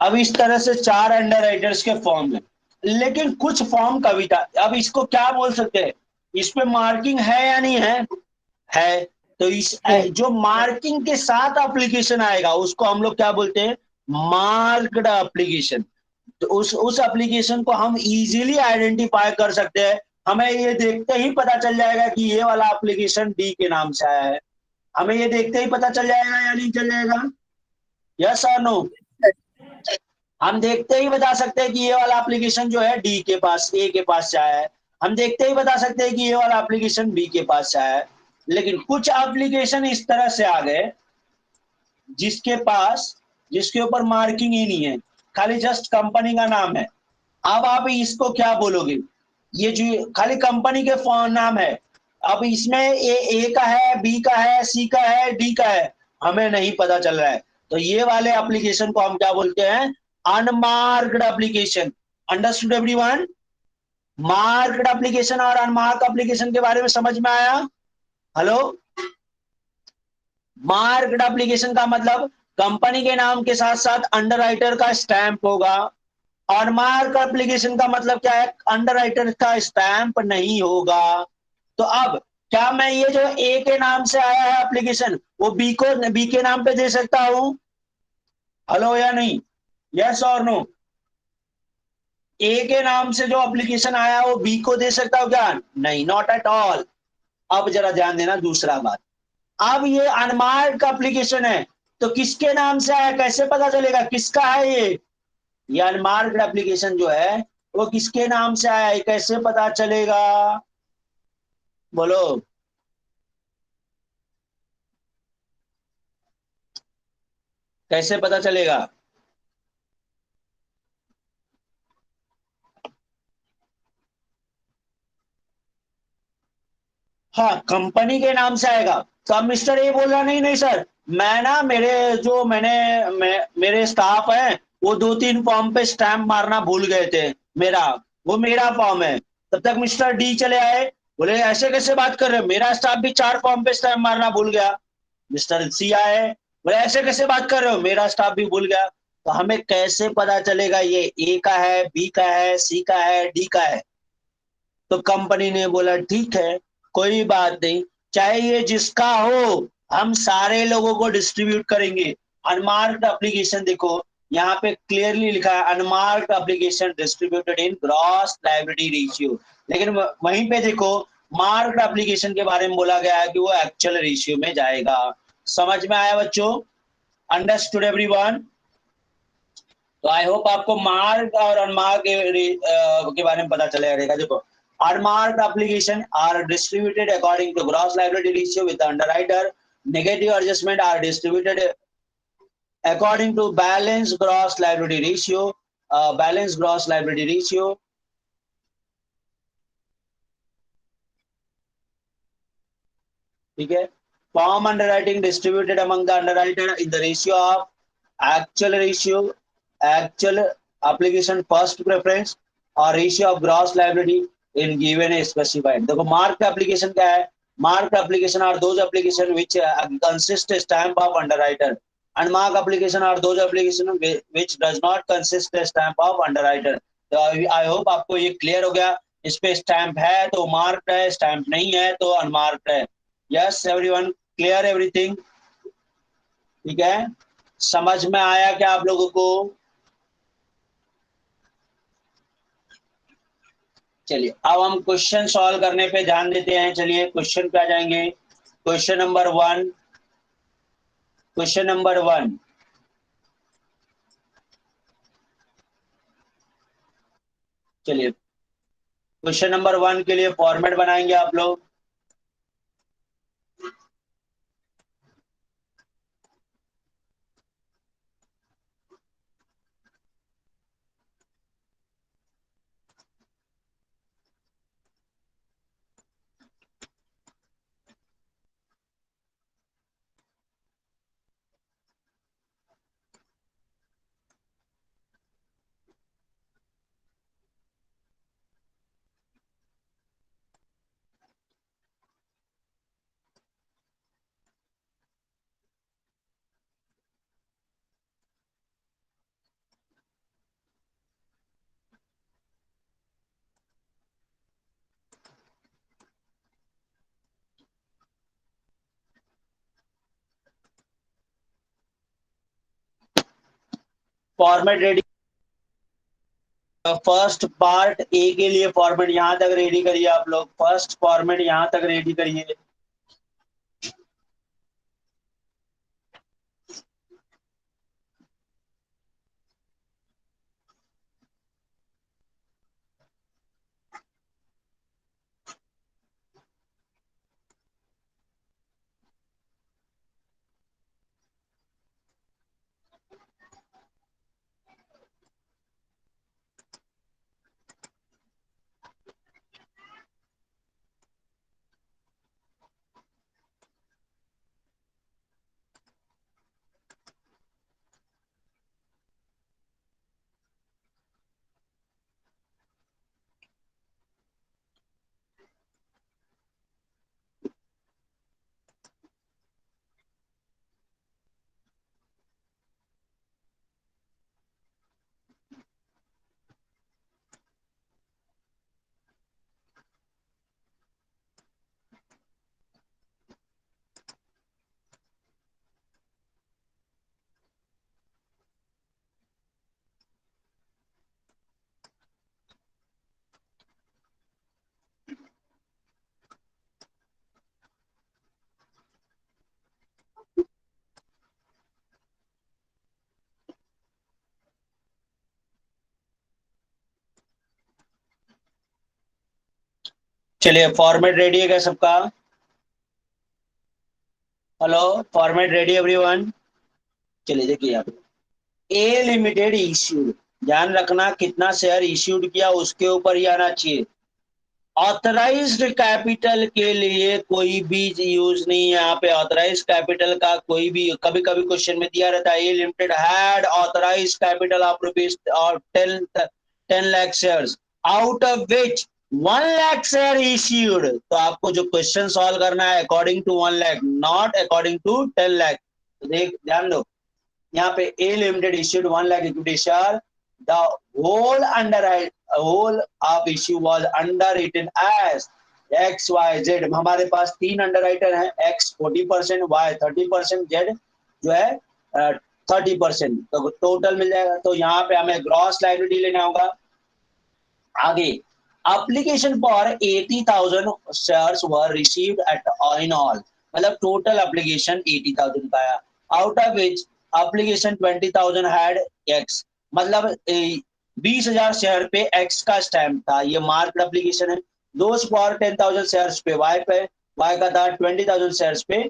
अब इस तरह से चार अंडरराइटर्स के फॉर्म है, लेकिन कुछ फॉर्म कविता, अब इसको क्या बोल सकते हैं, इस पे मार्किंग है या नहीं है? है। तो इस है। जो मार्किंग के साथ एप्लीकेशन आएगा उसको हम लोग क्या बोलते हैं, मार्क्ड एप्लीकेशन। तो उस एप्लीकेशन को हम इजीली आइडेंटिफाई कर सकते हैं, हमें ये देखते ही पता चल जाएगा कि ये वाला एप्लीकेशन डी के नाम से आया है। हमें ये देखते ही पता चल जाएगा या नहीं चल जाएगा? यस और नो? हम देखते ही बता सकते हैं कि ये वाला एप्लीकेशन जो है डी के पास, ए के पास से आया है। हम देखते ही बता सकते हैं कि ये वाला एप्लीकेशन बी के पास से आया है। लेकिन कुछ एप्लीकेशन इस तरह से आ गए जिसके पास, जिसके ऊपर मार्किंग ही नहीं है, खाली जस्ट कंपनी का नाम है। अब आप इसको क्या बोलोगे, ये जो खाली कंपनी के नाम है, अब इसमें ए का है, बी का है, सी का है, डी का है, हमें नहीं पता चल रहा है। तो ये वाले एप्लीकेशन को हम क्या बोलते हैं, unmarked application. Understood everyone? Marked application और अनमार्क्ड एप्लीकेशन के बारे में समझ में आया? हेलो, मार्क्ड एप्लीकेशन का मतलब कंपनी के नाम के साथ साथ अंडरराइटर का स्टैंप होगा, और मार्क एप्लीकेशन का मतलब क्या है, अंडरराइटर का स्टैंप नहीं होगा। तो अब क्या मैं ये जो ए के नाम से आया है एप्लीकेशन, वो बी के नाम पे दे सकता हूं? हेलो या नहीं? यस और नो? ए के नाम से जो एप्लीकेशन आया वो बी को दे सकता हूं क्या? नहीं, नॉट एट ऑल। अब जरा ध्यान देना दूसरा बात, अब ये अनमार्क्ड एप्लीकेशन है, तो किसके नाम से आया, कैसे पता चलेगा किसका है ये अनमार्क्ड एप्लीकेशन जो है वो किसके नाम से आया है, कैसे पता चलेगा? बोलो। कैसे पता चलेगा? हाँ, कंपनी के नाम से आएगा। तो अब मिस्टर ए बोल रहा नहीं नहीं सर, मैं ना मेरे जो मेरे स्टाफ है वो 2-3 फॉर्म पे स्टैंप मारना भूल गए थे, मेरा वो मेरा फॉर्म है। तब तक मिस्टर डी चले आए, बोले ऐसे कैसे बात कर रहे हो, मेरा स्टाफ भी 4 फॉर्म पे स्टैंप मारना भूल गया। मिस्टर सी आए, बोले ऐसे कैसे बात कर रहे हो, मेरा स्टाफ भी भूल गया। तो हमें कैसे पता चलेगा ये ए का है, बी का है, सी का है, डी का है? तो कंपनी ने बोला ठीक है, कोई बात नहीं, चाहे ये जिसका हो हम सारे लोगों को डिस्ट्रीब्यूट करेंगे। अनमार्क्ड एप्लीकेशन देखो यहाँ पे क्लियरली लिखा है, unmarked application distributed in gross liability ratio. लेकिन वहीं पे देखो मार्क्ड एप्लीकेशन के बारे में बोला गया है कि वो एक्चुअल रेशियो में जाएगा। समझ में आया बच्चों? Understood everyone? तो आई होप आपको मार्क और अनमार्क के बारे में पता चलेगा। देखो, unmarked application are distributed according to gross liability ratio with the underwriter. Negative adjustment are distributed according to balance gross liability ratio. Balance gross liability ratio. ठीक है? Form underwriting distributed among the underwriter in the ratio of actual ratio, actual application first preference और ratio of gross liability in given a specified. देखो marked application क्या है? Marked application are those application which consist a stamp of underwriter. Unmarked application are those application which does not consist a stamp of underwriter. तो I hope आपको ये clear हो गया. इस पे स्टैम्प है तो मार्क्ड है, स्टैम्प नहीं है तो अनमार्क्ड है. Yes everyone, clear everything? ठीक है, समझ में आया क्या आप लोगों को? चलिए अब हम क्वेश्चन सॉल्व करने पे ध्यान देते हैं. चलिए क्वेश्चन पे आ जाएंगे. Question number one. चलिए क्वेश्चन नंबर 1 के लिए फॉर्मेट बनाएंगे आप लोग. Format ready. First part A के लिए फॉर्मेट यहां तक रेडी करिए आप लोग. फर्स्ट फॉर्मेट यहां तक रेडी करिए. चलिए फॉर्मेट रेडी है क्या सबका? Hello, format ready everyone? चलिए देखिए आप. ए लिमिटेड इश्यूड, ध्यान रखना कितना शेयर इश्यूड किया उसके ऊपर ही आना चाहिए. ऑथराइज्ड कैपिटल के लिए कोई भी यूज नहीं है यहाँ पे. ऑथराइज्ड कैपिटल का कोई भी, कभी कभी क्वेश्चन में दिया रहता है A limited had authorised capital of rupees और 10 lakh shares out of which 1 lakh share issued. तो आपको जो क्वेश्चन सॉल्व करना है according to 1 lakh, not according to 10 lakh. तो देख ध्यान दो, यहाँ पे A limited issued 1 lakh equity share. The whole of issue was underwritten as XYZ. हमारे पास 3 अंडरराइटर हैं, X 40%, Y 30%, Z जो है 30%. तो टोटल मिल जाएगा. तो यहाँ पे हमें ग्रॉस लायबिलिटी लेना होगा. आगे application for 80,000 shares were received at in all. मतलब टोटल एप्लीकेशन 80,000 का आया. Out of which application 20,000 had X. मतलब 20,000 शेयर पे X का स्टैम्प था. ये मार्क्ड एप्लीकेशन है. दोस्त फॉर 10,000 शेयर्स पे Y का था. 20,000 शेयर्स पे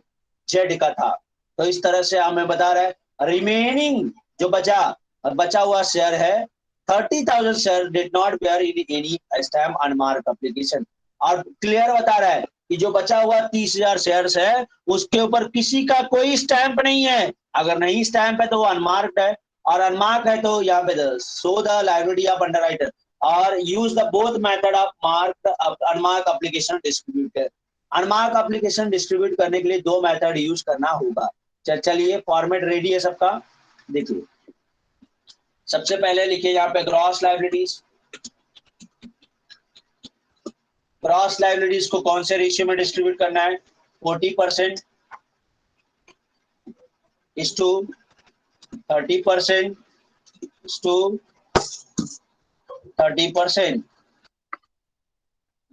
Z का था. तो इस तरह से हमें बता रहा है रिमेनिंग जो बचा हुआ शेयर है 30,000 share did not bear in any stamp unmarked application. और क्लियर बता रहा है कि जो बचा हुआ 30,000 शेयर्स है उसके ऊपर किसी का कोई स्टैंप नहीं है। अगर नहीं स्टैंप है तो वो अनमार्क्ड है, और अनमार्क है तो यहाँ पे show the liability of underwriter और use the both method of mark unmark application distributor. Unmark application distribute करने के लिए दो मेथड यूज करना होगा। चलिए फॉर्मेट रेडी है सबका। देखिए सबसे पहले लिखिए यहाँ पे ग्रॉस लायबिलिटीज। ग्रॉस लायबिलिटीज को कौन से रेशियो में डिस्ट्रीब्यूट करना है? 40% इज टू 30% इज टू 30%,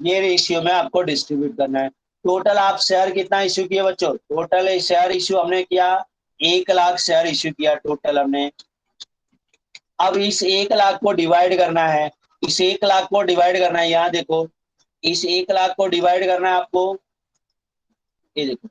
ये रेशियो में आपको डिस्ट्रीब्यूट करना है। टोटल आप शेयर कितना इश्यू किए बच्चों? टोटल शेयर इश्यू हमने किया 1,00,000 शेयर इश्यू किया टोटल हमने। अब इस 1,00,000 को डिवाइड करना है, इस 1,00,000 को डिवाइड करना है। यहाँ देखो इस 1,00,000 को डिवाइड करना है आपको, ये देखो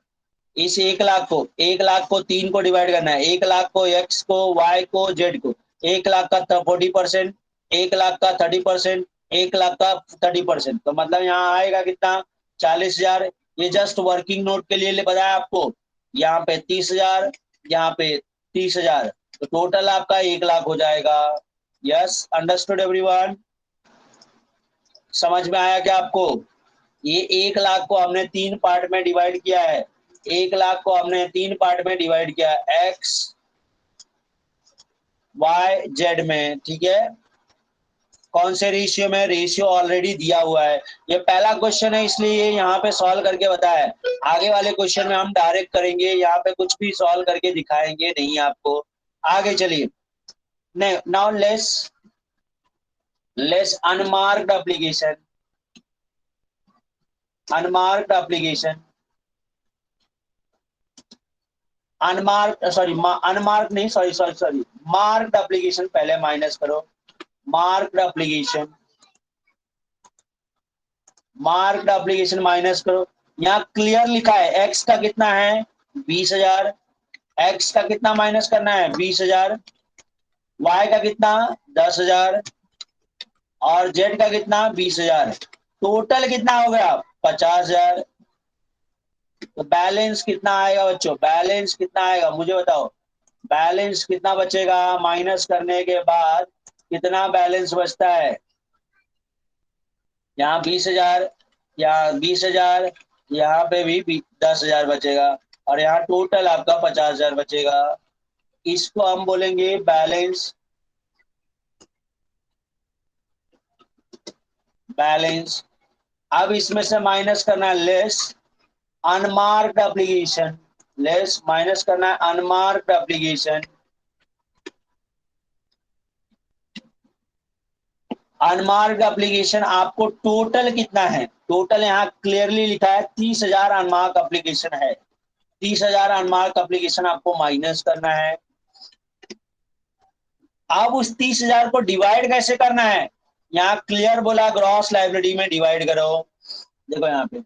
इस 1,00,000 को 3 को डिवाइड करना है। 1,00,000 को x को, y को, z को। 1,00,000 का 40%, 1,00,000 का 30%, 1,00,000 का 30%, तो मतलब यहाँ आएगा कितना? 40,000। ये जस्ट वर्किंग नोट के लिए बताया आपको। यहाँ पे 30,000, यहाँ पे 30,000, तो टोटल आपका 1,00,000 हो जाएगा। Yes, understood everyone? समझ में आया क्या आपको? ये 1,00,000 को हमने 3 पार्ट में डिवाइड किया है। 1,00,000 को हमने 3 पार्ट में डिवाइड किया है, एक्स, वाई, जेड में। ठीक है, कौन से रेशियो में? रेशियो ऑलरेडी दिया हुआ है। ये पहला क्वेश्चन है इसलिए ये यहाँ पे सॉल्व करके बताया है। आगे वाले क्वेश्चन में हम डायरेक्ट करेंगे, यहाँ पे कुछ भी सॉल्व करके दिखाएंगे नहीं आपको। आगे चलिए, now less unmarked application. Unmarked application, unmark नहीं, सॉरी, मार्क्ड एप्लीकेशन पहले माइनस करो। Marked application, marked application minus करो। यहाँ क्लियर लिखा है एक्स का कितना है? 20,000। एक्स का कितना माइनस करना है? 20,000। वाई का कितना? 10,000। और जेड का कितना? 20,000। टोटल कितना हो गया? 50,000। तो बैलेंस कितना आएगा बच्चों? बैलेंस कितना आएगा मुझे बताओ? बैलेंस कितना बचेगा? माइनस करने के बाद कितना बैलेंस बचता है? यहाँ 20,000, यहाँ 20,000, यहाँ पे भी 10,000 बचेगा, और यहाँ टोटल आपका 50,000 बचेगा। इसको हम बोलेंगे बैलेंस। बैलेंस। अब इसमें से माइनस करना है less unmarked application. Less minus करना है अनमार्क्ड एप्लीकेशन। अनमार्क्ड एप्लीकेशन आपको टोटल कितना है? टोटल यहाँ क्लियरली लिखा है 30,000 अनमार्क एप्लीकेशन है। 30,000 अनमार्क एप्लीकेशन आपको माइनस करना है। अब उस 30,000 को डिवाइड कैसे करना है? यहाँ क्लियर बोला ग्रॉस लायबिलिटी में डिवाइड करो। देखो यहाँ पे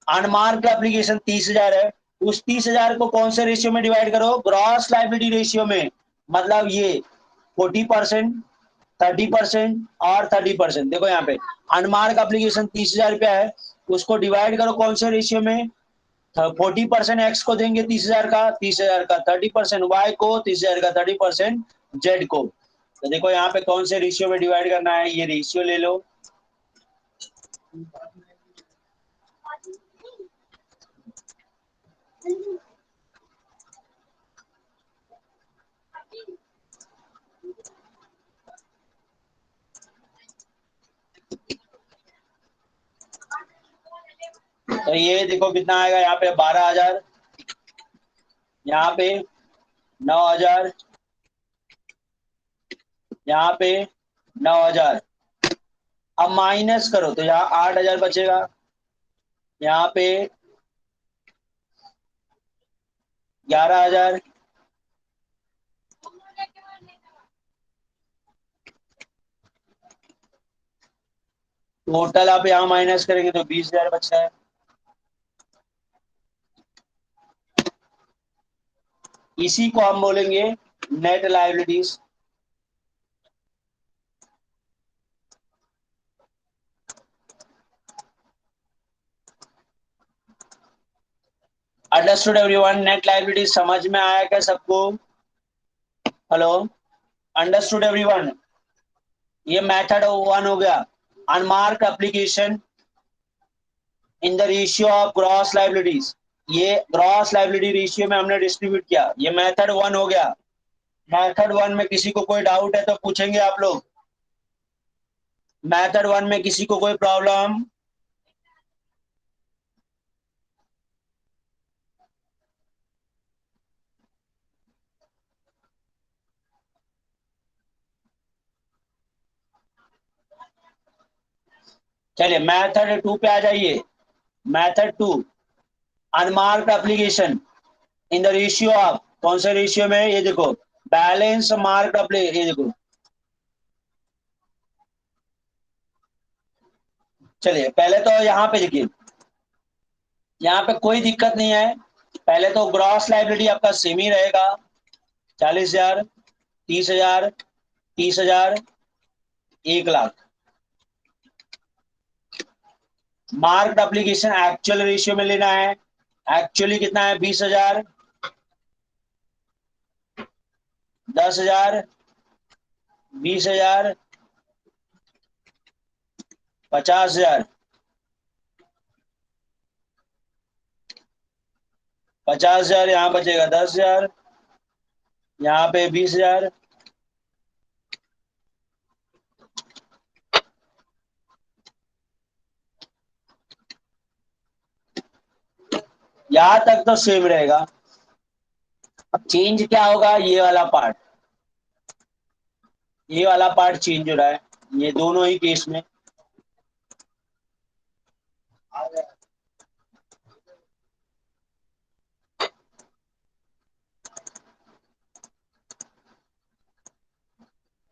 अनमार्क्ड एप्लीकेशन 30,000 है, उस 30,000 को कौन से रेशियो में डिवाइड करो? ग्रॉस लायबिलिटी रेशियो में। मतलब ये 40%, 30% और 30%। देखो यहाँ पे अनमार्क एप्लीकेशन 30,000 रुपया है, उसको डिवाइड करो कौन से रेशियो में? 40% एक्स को देंगे 30,000 का, 30,000 का 30% वाई को, 30,000 का 30% जेड को। तो देखो यहाँ पे कौन से रेशियो में डिवाइड करना है, ये रेशियो ले लो। तो ये देखो कितना आएगा, यहाँ पे 12,000, यहाँ पे 9,000, यहाँ पे 9,000। अब माइनस करो तो यहाँ 8,000 बचेगा, यहाँ पे 11,000, टोटल आप यहाँ माइनस करेंगे तो 20,000 बचता है। इसी को हम बोलेंगे net liabilities. Understood everyone? Net liability समझ में आया क्या सबको? Hello, understood everyone? ये मेथड 1 हो गया। Unmark application in the ratio of gross liabilities, ये ग्रॉस लायबिलिटी रेशियो में हमने डिस्ट्रीब्यूट किया, ये मेथड 1 हो गया। मेथड 1 में किसी को कोई डाउट है तो पूछेंगे आप लोग? मेथड 1 में किसी को कोई प्रॉब्लम? चलिए मेथड 2 पे आ जाइए। Method 2, unmarked application in the ratio of, कौन से रेशियो में? ये देखो, बैलेंस मार्क्ड एप्लीकेशन, ये देखो। चलिए पहले तो यहाँ पे देखिए, यहाँ पे कोई दिक्कत नहीं है। पहले तो ग्रॉस लायबिलिटी आपका सेम ही रहेगा, 40,000, 30,000, 30,000, 1,00,000। मार्क्ड एप्लीकेशन एक्चुअल रेशियो में लेना है। एक्चुअली कितना है? 20,000, 10,000, 20,000, 50,000, 50,000, यहाँ बचेगा 10,000, यहाँ पे 20,000। यहां तक तो सेम रहेगा। अब चेंज क्या होगा? ये वाला पार्ट, ये वाला पार्ट चेंज हो रहा है, ये दोनों ही केस में।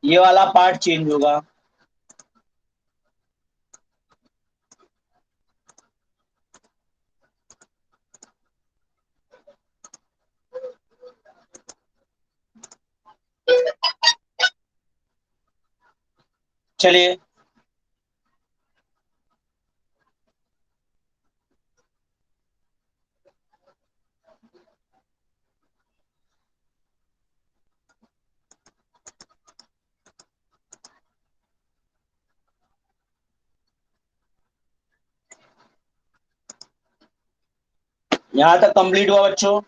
ये वाला पार्ट चेंज होगा। चलिए यहां तक कंप्लीट हुआ बच्चों?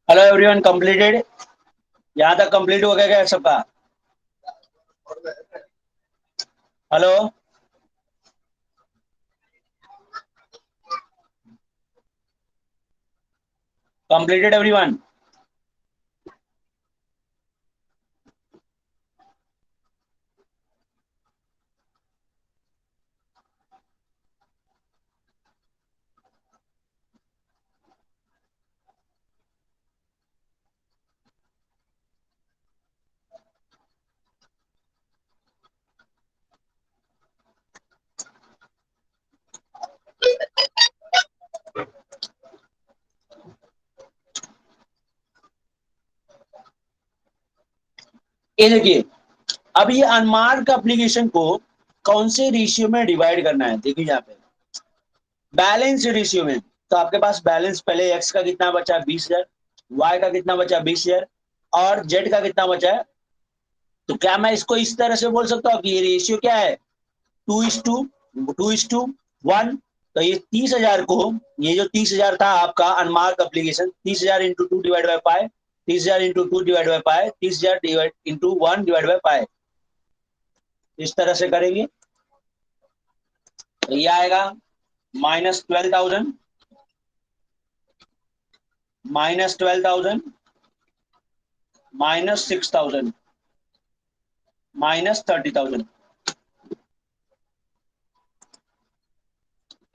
Hello everyone, completed? यहां तक कंप्लीट हो गया क्या सबका? Hello, completed everyone? ये देखिए, अब ये अनमार्क एप्लीकेशन को कौन से रेशियो में डिवाइड करना है? देखिए यहाँ पे बैलेंस रेशियो में, तो आपके पास बैलेंस पहले एक्स का कितना बचा 20,000, वाई का कितना बचा 20,000 और जेड का कितना बचा है। तो क्या मैं इसको इस तरह से बोल सकता हूँ कि ये रेशियो क्या है 2:1। तो ये 30,000 को, ये जो 30,000 था आपका unmark application, 30,000 into 2 divide by pi, 30,000 into 2 divide by pi, 30,000 divide into 1 divide by pi, इस तरह से करेंगे तो ये आएगा -12,000, -12,000, -6,000, -30,000,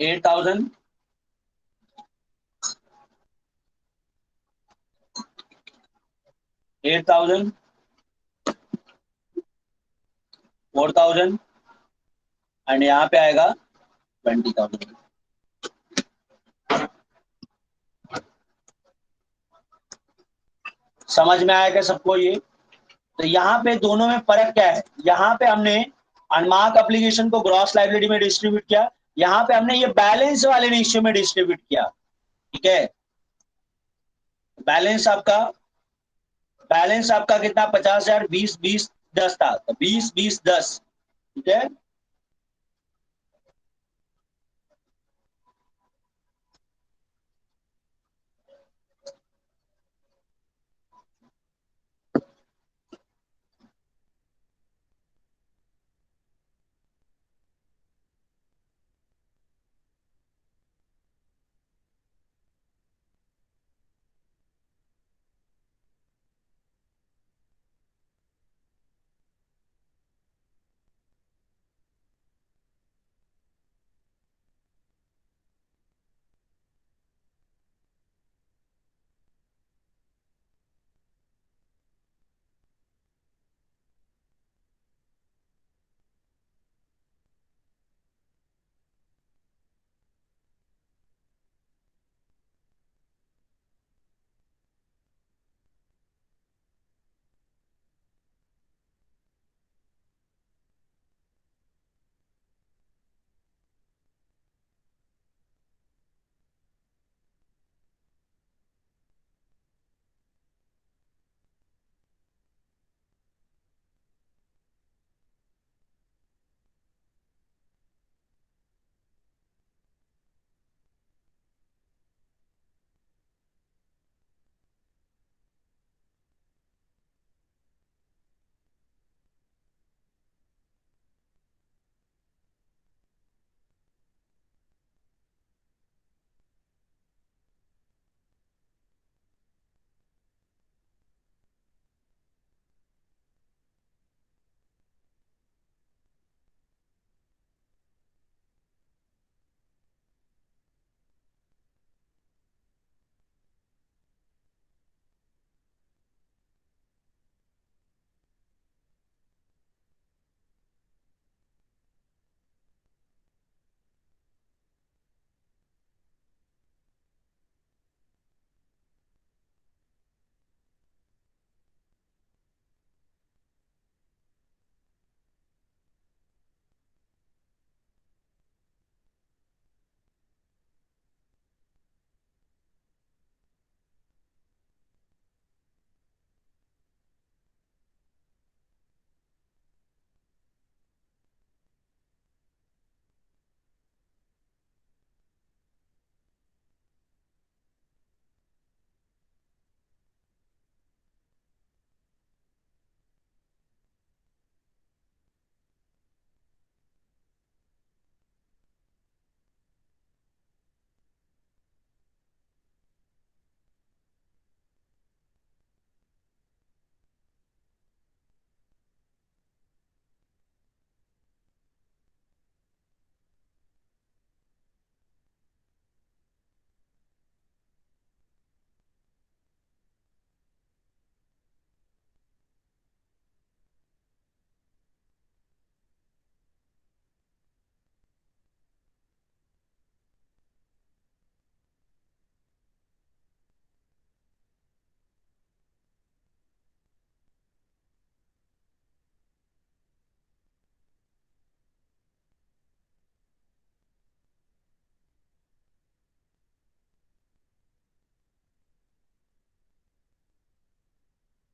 8,000, 8,000, 4,000 एंड यहाँ पे आएगा 20,000। समझ में आया क्या सबको ये। तो यहाँ पे दोनों में फर्क क्या है, यहाँ पे हमने अनमार्क एप्लीकेशन को ग्रॉस लाइबिलिटी में डिस्ट्रीब्यूट किया, यहाँ पे हमने ये बैलेंस वाले रेशियो में डिस्ट्रीब्यूट किया। ठीक है, बैलेंस आपका कितना 50,000, 20, 20, 10 था, तो 20, 20, 10। ठीक है,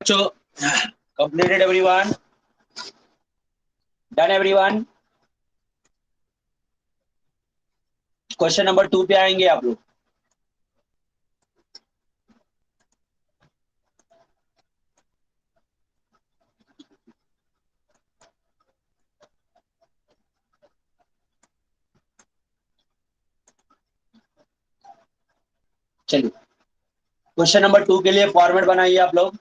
So, completed everyone? Done everyone? Question number 2 पे आएंगे आप लोग। चलिए, क्वेश्चन नंबर 2 के लिए फॉर्मेट बनाइए आप लोग।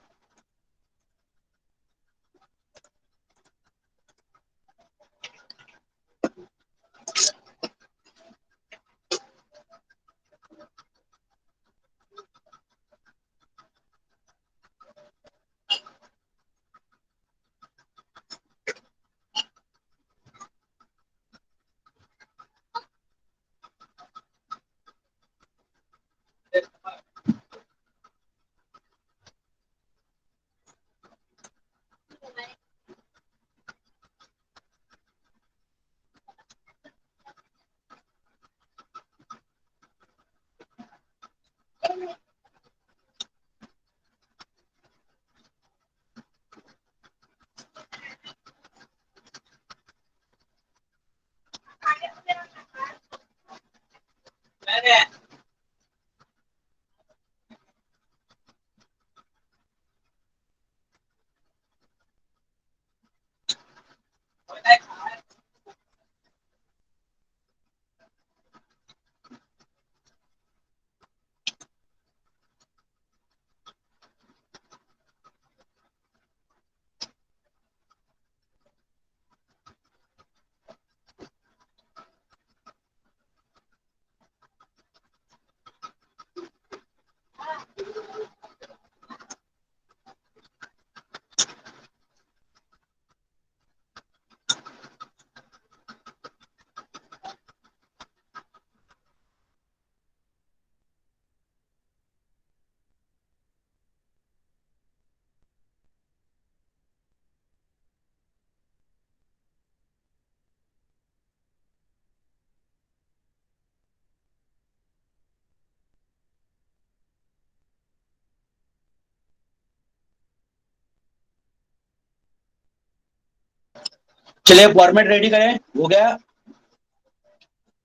चलिए, फॉर्मेट रेडी करें। हो गया?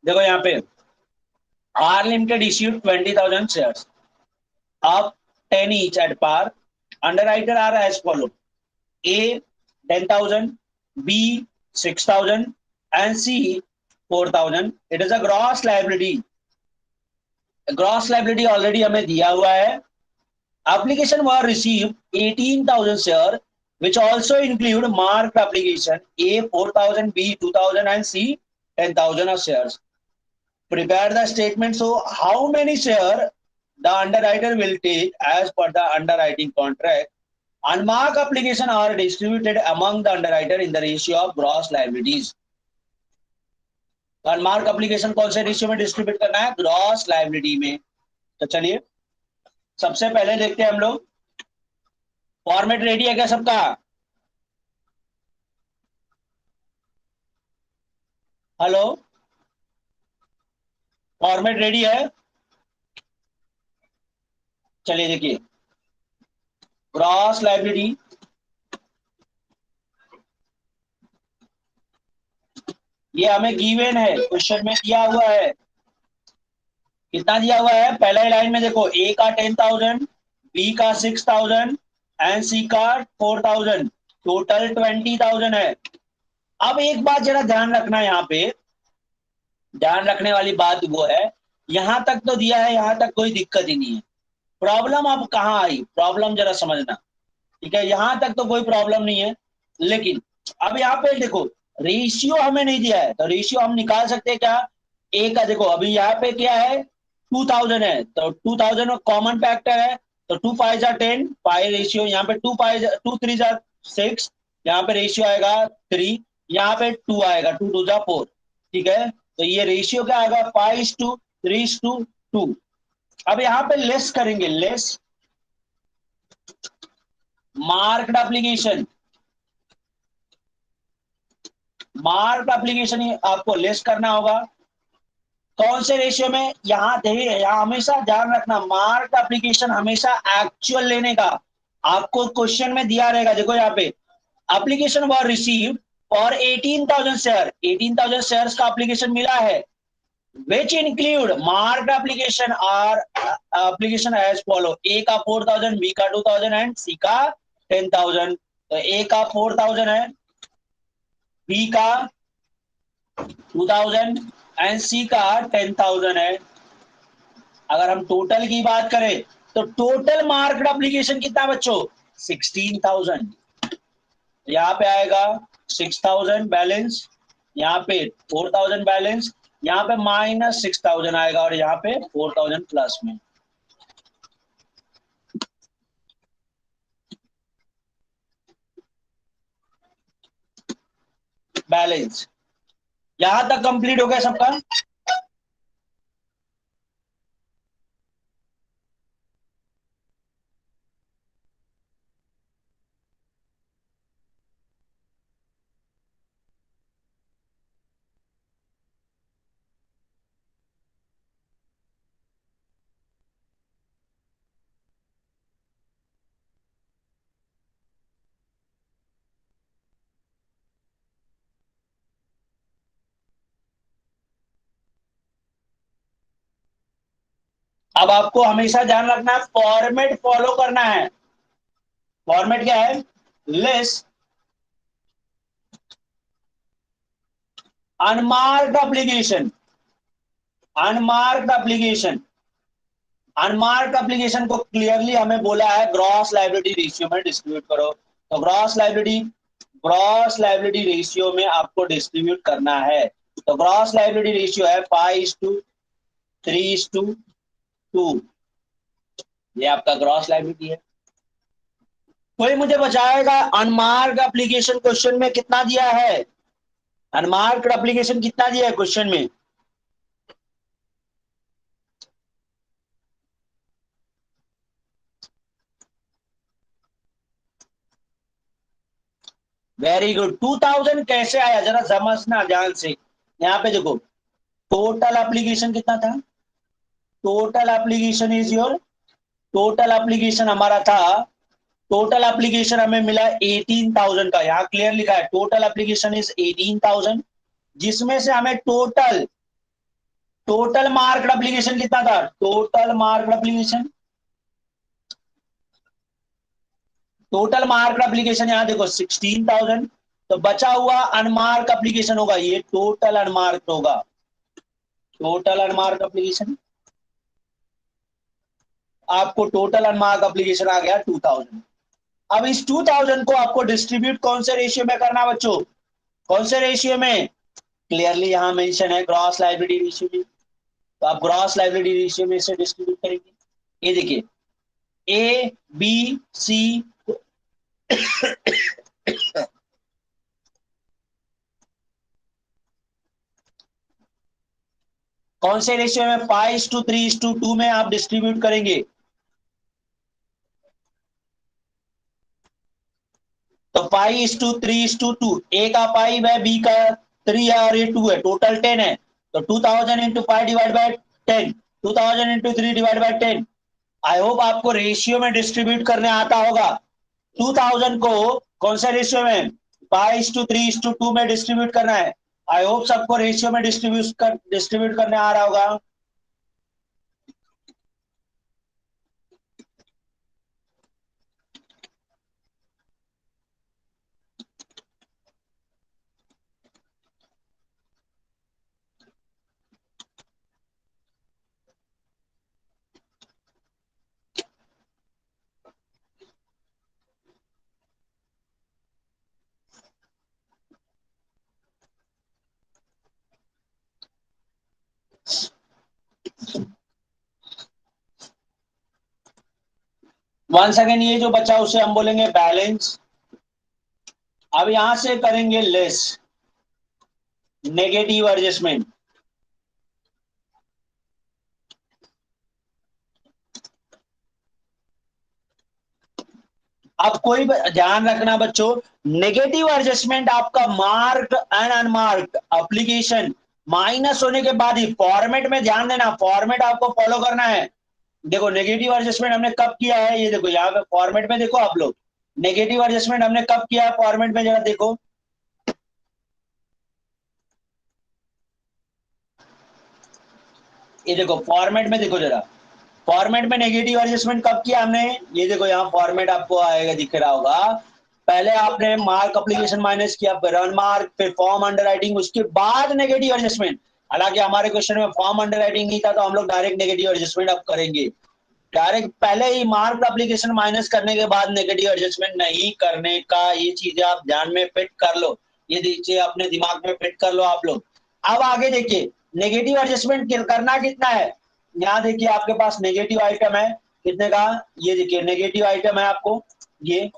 देखो यहाँ पे R limited issued 20,000 shares of 10 each at par. Underwriter are as follow: A 10,000, B 6,000, and C 4,000. It is a gross liability. Gross liability already हमें दिया हुआ है। Application were receive 18,000 share which also include marked application A 4,000, B 2,000, and C 10,000 of shares. Prepare the statement. So how many share the underwriter will take as per the underwriting contract? Unmarked application are distributed among the underwriter in the ratio of gross liabilities. Unmark application कौन से ratio में distribute करना है? Gross liability में। तो चलिए, सबसे पहले देखते हैं हम लोग। फॉर्मेट रेडी है क्या सबका? हेलो, फॉर्मेट रेडी है? चलिए देखिए, ग्रॉस लायबिलिटी ये हमें गिवन है, क्वेश्चन में दिया हुआ है। कितना दिया हुआ है? पहला लाइन में देखो, ए का 10,000, बी का 6,000 एंड सी का 4,000, टोटल 20,000 है। अब एक बात जरा ध्यान रखना, यहाँ पे ध्यान रखने वाली बात वो है, यहां तक तो दिया है, यहां तक कोई दिक्कत ही नहीं है। प्रॉब्लम अब कहाँ आई? प्रॉब्लम जरा समझना, ठीक है? यहां तक तो कोई प्रॉब्लम नहीं है, लेकिन अब यहाँ पे देखो, रेशियो हमें नहीं दिया है, तो रेशियो हम निकाल सकते हैं क्या? ए का देखो, अभी यहाँ पे क्या है? 2,000 है, तो 2,000 में कॉमन फैक्टर है, तो 2 5 जा 10, पाई रेशियो यहाँ पे 2 3 जा 6, यहाँ पे रेशियो आएगा 3, यहाँ पे 2 आएगा, 2 2 जा 4, ठीक है? तो ये रेशियो क्या आएगा? 5:3:2। अब यहाँ पे लेस करेंगे, less marked application, marked application आपको लेस करना होगा। कौन से रेशियो में? यहाँ हमेशा ध्यान रखना, मार्क्ड एप्लीकेशन हमेशा एक्चुअल लेने का, आपको क्वेश्चन में दिया रहेगा, देखो यहाँ पे application were received for 18,000 share, 18,000 shares का एप्लीकेशन मिला है, which include marked application or application as follow, A का 4,000, B का 2,000 एंड C का 10,000। तो A का 4,000 है, B का 2,000 एंड C का 10,000 है। अगर हम टोटल की बात करें तो टोटल मार्क्ड एप्लीकेशन कितना बच्चों, 16,000। यहाँ पे आएगा 6,000 बैलेंस, यहाँ पे 4,000 बैलेंस, यहाँ पे माइनस 6,000 आएगा और यहाँ पे 4,000 प्लस में। बैलेंस यहां तक कंप्लीट हो गया सबका। अब आपको हमेशा ध्यान रखना है, फॉर्मेट फॉलो करना है। फॉर्मेट क्या है, list unmarked application, unmarked application, unmarked application को क्लियरली हमें बोला है ग्रॉस लायबिलिटी रेशियो में डिस्ट्रीब्यूट करो। तो ग्रॉस लायबिलिटी रेशियो में आपको डिस्ट्रीब्यूट करना है। तो ग्रॉस लायबिलिटी रेशियो है 5:3:2। ये आपका ग्रॉस लायबिलिटी है। कोई मुझे बताएगा अनमार्क्ड एप्लीकेशन क्वेश्चन में कितना दिया है, अनमार्क्ड एप्लीकेशन कितना दिया है क्वेश्चन में? Very good. 2,000 कैसे आया जरा समझना ध्यान से। यहाँ पे देखो टोटल एप्लीकेशन कितना था, total application is your, total application हमारा था, टोटल एप्लीकेशन हमें मिला 18,000 का। यहाँ क्लियर लिखा है टोटल एप्लीकेशन इज 18,000, जिसमें से हमें टोटल मार्क्ड एप्लीकेशन कितना था, total marked application, total marked application यहाँ देखो 16,000। तो बचा हुआ अनमार्क एप्लीकेशन होगा, ये टोटल अनमार्क होगा, टोटल अनमार्क एप्लीकेशन। आपको टोटल अनमार्क एप्लीकेशन आ गया 2,000। अब इस 2,000 को आपको डिस्ट्रीब्यूट कौन से रेशियो में करना बच्चों, कौन से रेशियो में? क्लियरली यहां मेंशन है ग्रॉस लायबिलिटी रेशियो में। तो आप ग्रॉस लायबिलिटी रेशियो में से डिस्ट्रीब्यूट करेंगे। ये देखिए ए बी सी कौन से रेशियो में, 5:3:2 में आप डिस्ट्रीब्यूट करेंगे। तो 5:3:2, ए का 5 है, बी का 3 है और ये 2 है, टोटल 10 है। तो 2,000 into 5 divide by 10, 2,000 into 3 divide by 10। I hope आपको रेशियो में डिस्ट्रीब्यूट करने आता होगा। 2,000 को कौन से रेशियो में, 5:3:2 में डिस्ट्रीब्यूट करना है। आई होप सबको रेशियो में डिस्ट्रीब्यूट करने आ रहा होगा। वन सेकेंड, ये जो बचा उसे हम बोलेंगे बैलेंस। अब यहां से करेंगे लेस, नेगेटिव एडजस्टमेंट। अब कोई ध्यान रखना बच्चों, नेगेटिव एडजस्टमेंट आपका marked and unmarked application minus होने के बाद ही, फॉर्मेट में ध्यान देना, फॉर्मेट आपको फॉलो करना है। देखो नेगेटिव एडजस्टमेंट हमने कब किया है, ये देखो यहाँ पे फॉर्मेट में देखो आप लोग, नेगेटिव एडजस्टमेंट हमने कब किया है फॉर्मेट में, जरा देखो। ये देखो फॉर्मेट में देखो जरा, फॉर्मेट में नेगेटिव एडजस्टमेंट कब किया हमने, ये देखो यहाँ फॉर्मेट आपको आएगा, दिख रहा होगा। पहले आपने मार्क एप्लीकेशन माइनस किया, फिर रन मार्क, फिर फॉर्म अंडरराइटिंग, उसके बाद नेगेटिव एडजस्टमेंट। हालांकि हमारे क्वेश्चन में फॉर्म अंडरराइटिंग नहीं था, तो हम लोग डायरेक्ट नेगेटिव एडजस्टमेंट अब करेंगे। डायरेक्ट पहले ही मार्क एप्लीकेशन माइनस करने के बाद नेगेटिव एडजस्टमेंट नहीं करने का, ये चीजें आप ध्यान में फिट कर लो, ये चीजें अपने दिमाग में फिट कर लो आप लोग। अब आगे देखिए नेगेटिव एडजस्टमेंट करना कितना है, यहाँ देखिए आपके पास नेगेटिव आइटम है कितने का, ये देखिए नेगेटिव आइटम है आपको ये,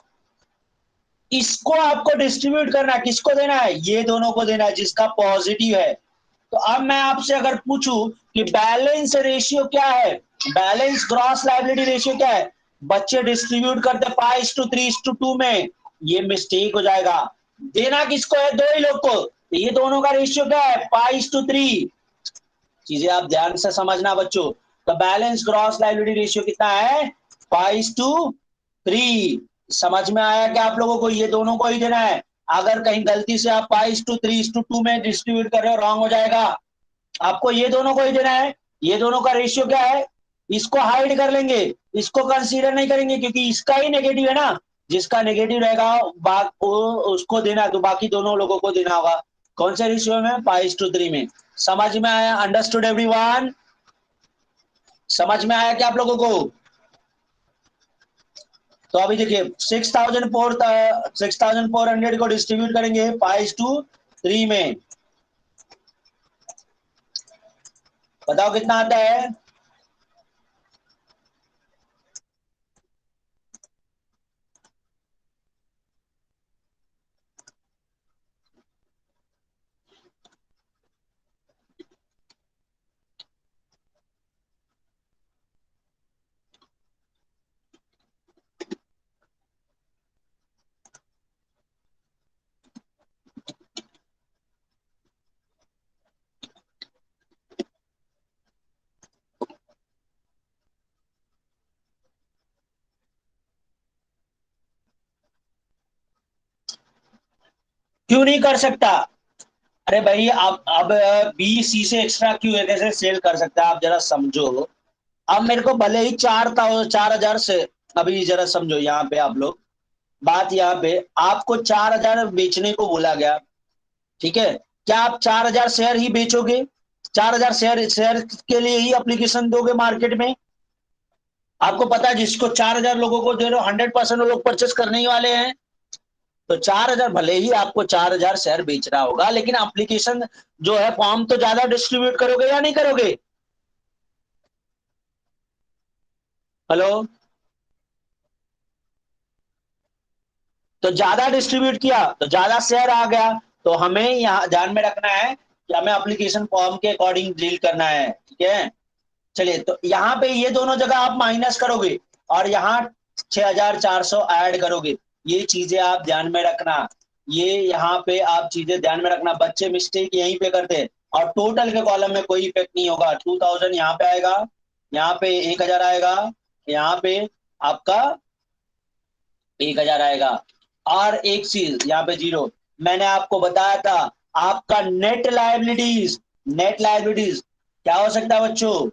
इसको आपको डिस्ट्रीब्यूट करना है, किसको देना है, ये दोनों को देना है जिसका पॉजिटिव है। तो अब मैं आपसे अगर पूछूं कि बैलेंस रेशियो क्या है, बैलेंस ग्रॉस लायबिलिटी रेशियो क्या है, बच्चे डिस्ट्रीब्यूट करते 5:3:2 में, ये मिस्टेक हो जाएगा। देना किसको है, दो ही लोग को, तो ये दोनों का रेशियो क्या है 5:3। चीजें आप ध्यान से समझना बच्चों। तो बैलेंस ग्रॉस लायबिलिटी रेशियो कितना है 5:3। समझ में आया क्या आप लोगों को, ये दोनों को ही देना है। अगर कहीं गलती से आप 5:3:2 में डिस्ट्रीब्यूट कर रहे हो, रॉन्ग हो जाएगा। आपको ये दोनों को ही देना है। ये दोनों का रेशियो क्या है, इसको हाइड कर लेंगे, इसको कंसीडर नहीं करेंगे क्योंकि इसका ही नेगेटिव है ना, जिसका नेगेटिव रहेगा उसको देना, तो बाकी दोनों लोगों को देना होगा। कौन से रेशियो में, 5:3 में। समझ में आया, अंडरस्टूड एवरीवन, समझ में आया क्या आप लोगों को। तो अभी देखिए 6,400 को डिस्ट्रीब्यूट करेंगे 5:3 में, बताओ कितना आता है। क्यों नहीं कर सकता, अरे भाई आप अब बी सी से एक्स्ट्रा क्यों है, कैसे सेल कर सकता है, आप जरा समझो। अब मेरे को भले ही 4,000 से, अभी जरा समझो यहाँ पे आप लोग, बात यहाँ पे आपको 4,000 बेचने को बोला गया, ठीक है। क्या आप 4,000 शेयर ही बेचोगे, 4,000 शेयर शेयर के लिए ही एप्लीकेशन दोगे मार्केट में। आपको पता है जिसको 4,000 लोगों को दे रहे हो 100% वो लोग परचेस करने ही वाले हैं। तो 4,000 भले ही आपको 4,000 शेयर बेचना होगा, लेकिन एप्लीकेशन जो है फॉर्म तो ज्यादा डिस्ट्रीब्यूट करोगे या नहीं करोगे। हेलो, तो ज्यादा डिस्ट्रीब्यूट किया तो ज्यादा शेयर आ गया, तो हमें यहाँ ध्यान में रखना है कि हमें एप्लीकेशन फॉर्म के अकॉर्डिंग डील करना है, ठीक है। चलिए, तो यहाँ पे ये दोनों जगह आप माइनस करोगे और यहाँ 6,400 ऐड करोगे, ये चीजें आप ध्यान में रखना। ये यहाँ पे आप चीजें ध्यान में रखना, बच्चे मिस्टेक यहीं पे करते हैं। और टोटल के कॉलम में कोई इफेक्ट नहीं होगा, 2,000 यहाँ पे आएगा, यहाँ पे 1,000 आएगा, यहाँ पे आपका 1,000 आएगा। और एक चीज यहाँ पे 0, मैंने आपको बताया था आपका नेट लायबिलिटीज क्या हो सकता है बच्चों,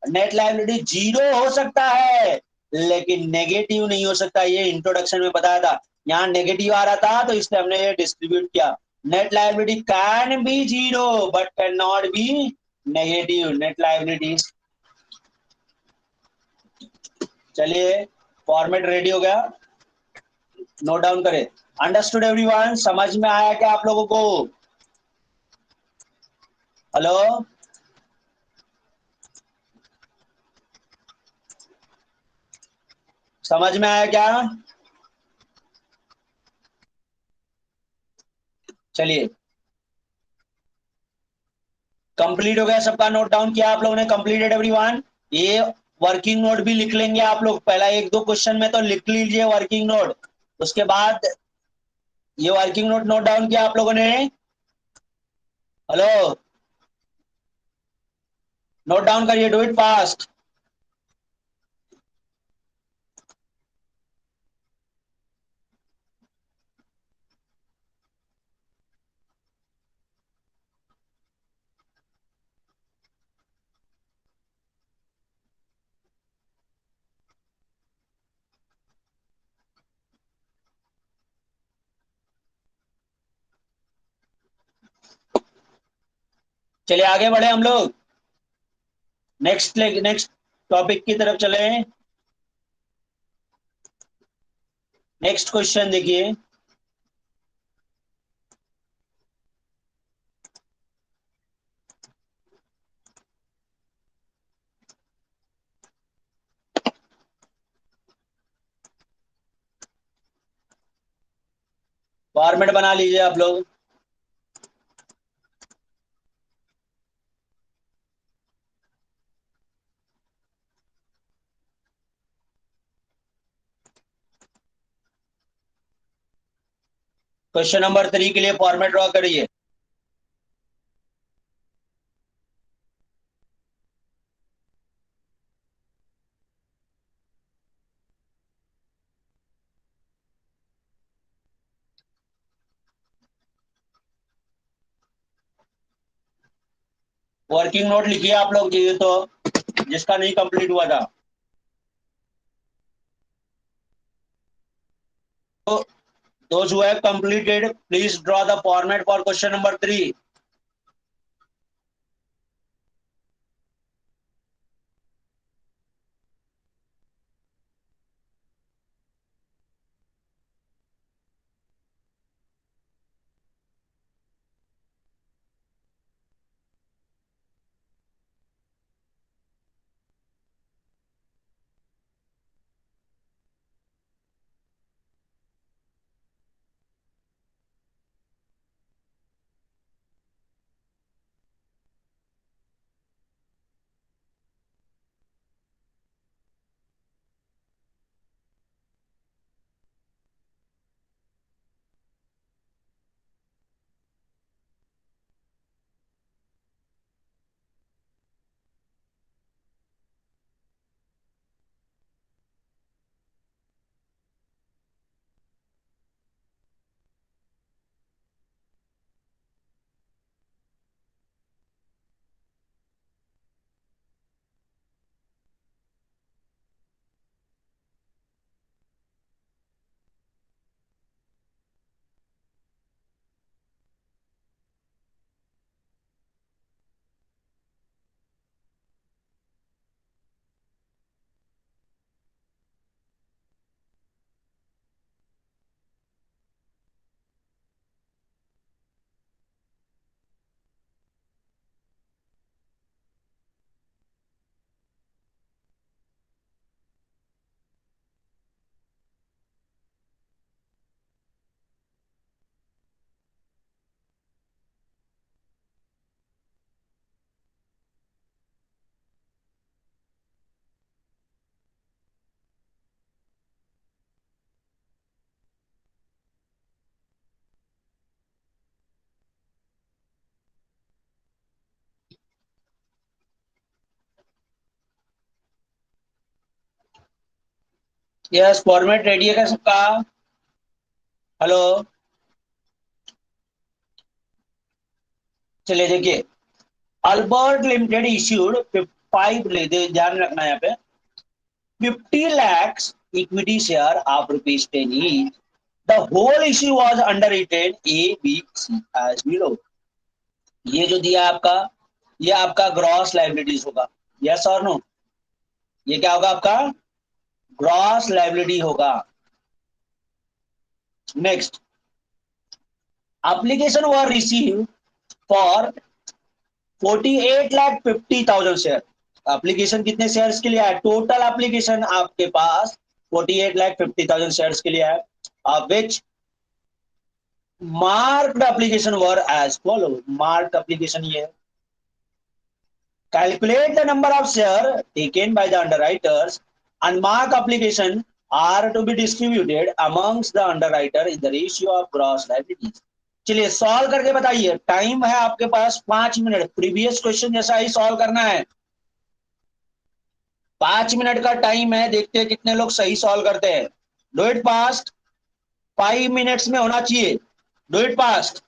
नेट लायबिलिटी 0 हो सकता है, लेकिन नेगेटिव नहीं हो सकता। ये इंट्रोडक्शन में बताया था, यहाँ नेगेटिव आ रहा था तो इसलिए हमने ये डिस्ट्रीब्यूट किया। Net liability can be 0 but can not be negative net liability. चलिए, फॉर्मेट रेडी हो गया, नोट डाउन करें। अंडरस्टूड एवरीवन, समझ में आया क्या आप लोगों को। हेलो, समझ में आया क्या। चलिए, कंप्लीट हो गया सबका, नोट डाउन किया आप लोगों ने, कंप्लीटेड एवरीवन। ये वर्किंग नोट भी लिख लेंगे आप लोग, पहला 1-2 क्वेश्चन में तो लिख लीजिए वर्किंग नोट, उसके बाद ये वर्किंग नोट नोट डाउन किया आप लोगों ने। हेलो, नोट डाउन करिए, डू इट फास्ट। चलिए आगे बढ़े हम लोग, नेक्स्ट टॉपिक की तरफ चले। नेक्स्ट क्वेश्चन देखिए। फॉर्मेट बना लीजिए आप लोग। क्वेश्चन नंबर 3 के लिए फॉर्मेट ड्रॉ करिए। वर्किंग नोट लिखिए आप लोग, चाहिए तो, जिसका नहीं कंप्लीट हुआ था। तो those who have completed, please draw the format for question number 3. Yes, format ready है क्या सबका? हेलो। चलिए देखिए, अल्बर्ट लिमिटेड इश्यूड 5, ध्यान रखना है यहाँ पे, 50 lakhs equity share of rupees 10 each. The whole issue was underwritten A, B, C as below. ये जो दिया आपका, ये आपका ग्रॉस लाइबिलिटीज होगा। यस और नो? ये क्या होगा आपका? ग्रॉस लाइबिलिटी होगा। Next, application were receive for 48,50,000 share. Application कितने शेयर्स के लिए है? टोटल एप्लीकेशन आपके पास 48,50,000 शेयर्स के लिए है, of which marked application were as follow. Marked application ये है। Calculate the number of shares taken by the underwriters and mark application are to be distributed amongst the underwriter in the ratio of gross liabilities. चलिए solve करके बताइए। Time है आपके पास 5 minute. Previous question जैसा ही solve करना है। 5 minute का time है, देखते हैं कितने लोग सही सॉल्व करते हैं। डू इट फास्ट, 5 मिनट्स में होना चाहिए। Do it fast.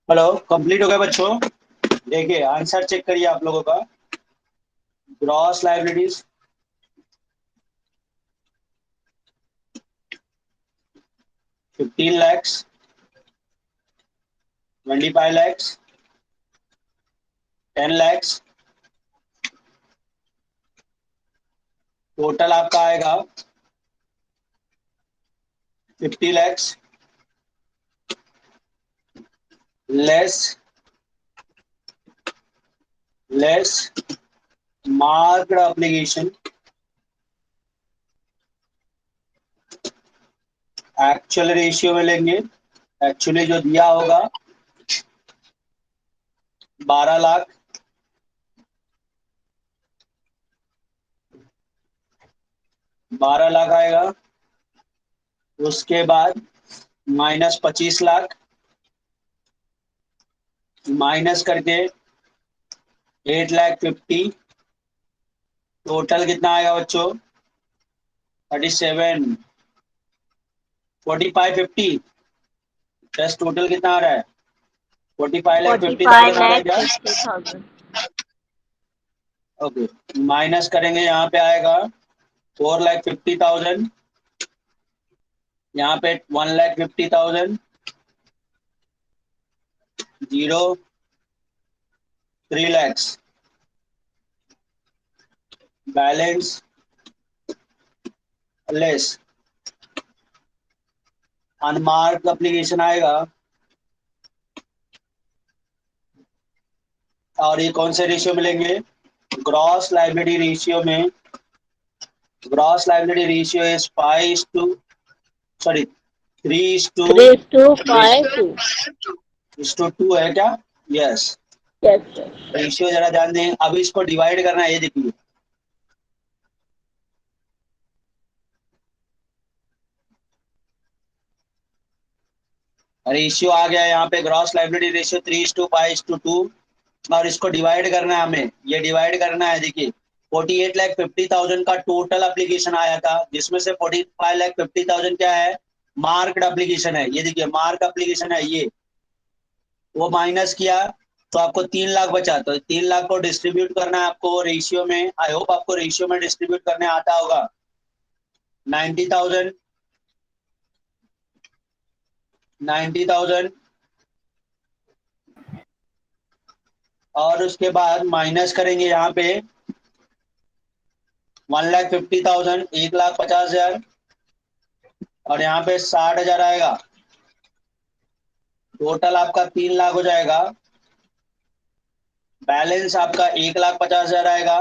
Hello, complete हो गया बच्चों? देखिए आंसर चेक करिए आप लोगों का। Gross liabilities 15 lakhs, 25 lakhs, 10 lakhs। Total आपका आएगा 50 lakhs less less marked application actual ratio में लेंगे। एक्चुअली जो दिया होगा 12 लाख, 12 लाख आएगा। उसके बाद -25 लाख माइनस करके 8 लाख 50। टोटल कितना आएगा बच्चों? 37, 45, 50। टेस्ट टोटल कितना आ रहा है? 45 लाख 50,000 आ रहा है क्या? 45,50,000। ओके, माइनस करेंगे, यहाँ पे आएगा 4,50,000, यहाँ पे 1,50,000, 0, 3 lakhs। Balance less unmarked application आएगा। और ये कौन से रेशियो में लेंगे? ग्रॉस लाइबिलिटी रेशियो में। ग्रॉस लाइबिलिटी रेशियो इज 3:2 3:2 है क्या? यस। Yes sir. रेशियो जरा ध्यान दें। अभी इसको डिवाइड करना है, ये देखिए। रेशियो आ गया यहाँ पे, ग्रॉस लाइबिलिटी रेशियो 3:5:2। और इसको डिवाइड करना है हमें, ये डिवाइड करना है। देखिए 48,50,000 का टोटल एप्लीकेशन आया था, जिसमें से 45,50,000 क्या है? मार्क्ड एप्लीकेशन है। ये देखिए मार्क एप्लीकेशन है ये। वो माइनस किया तो आपको 3 लाख बचा। तो 3 लाख को डिस्ट्रीब्यूट करना है आपको रेशियो में। आई होप आपको रेशियो में डिस्ट्रीब्यूट करने आता होगा। 90,000, 90,000 और उसके बाद माइनस करेंगे यहाँ पे 1,50,000, 1,50,000 और यहाँ पे 60,000 आएगा। टोटल आपका 3 लाख हो जाएगा। बैलेंस आपका 1,50,000 आएगा।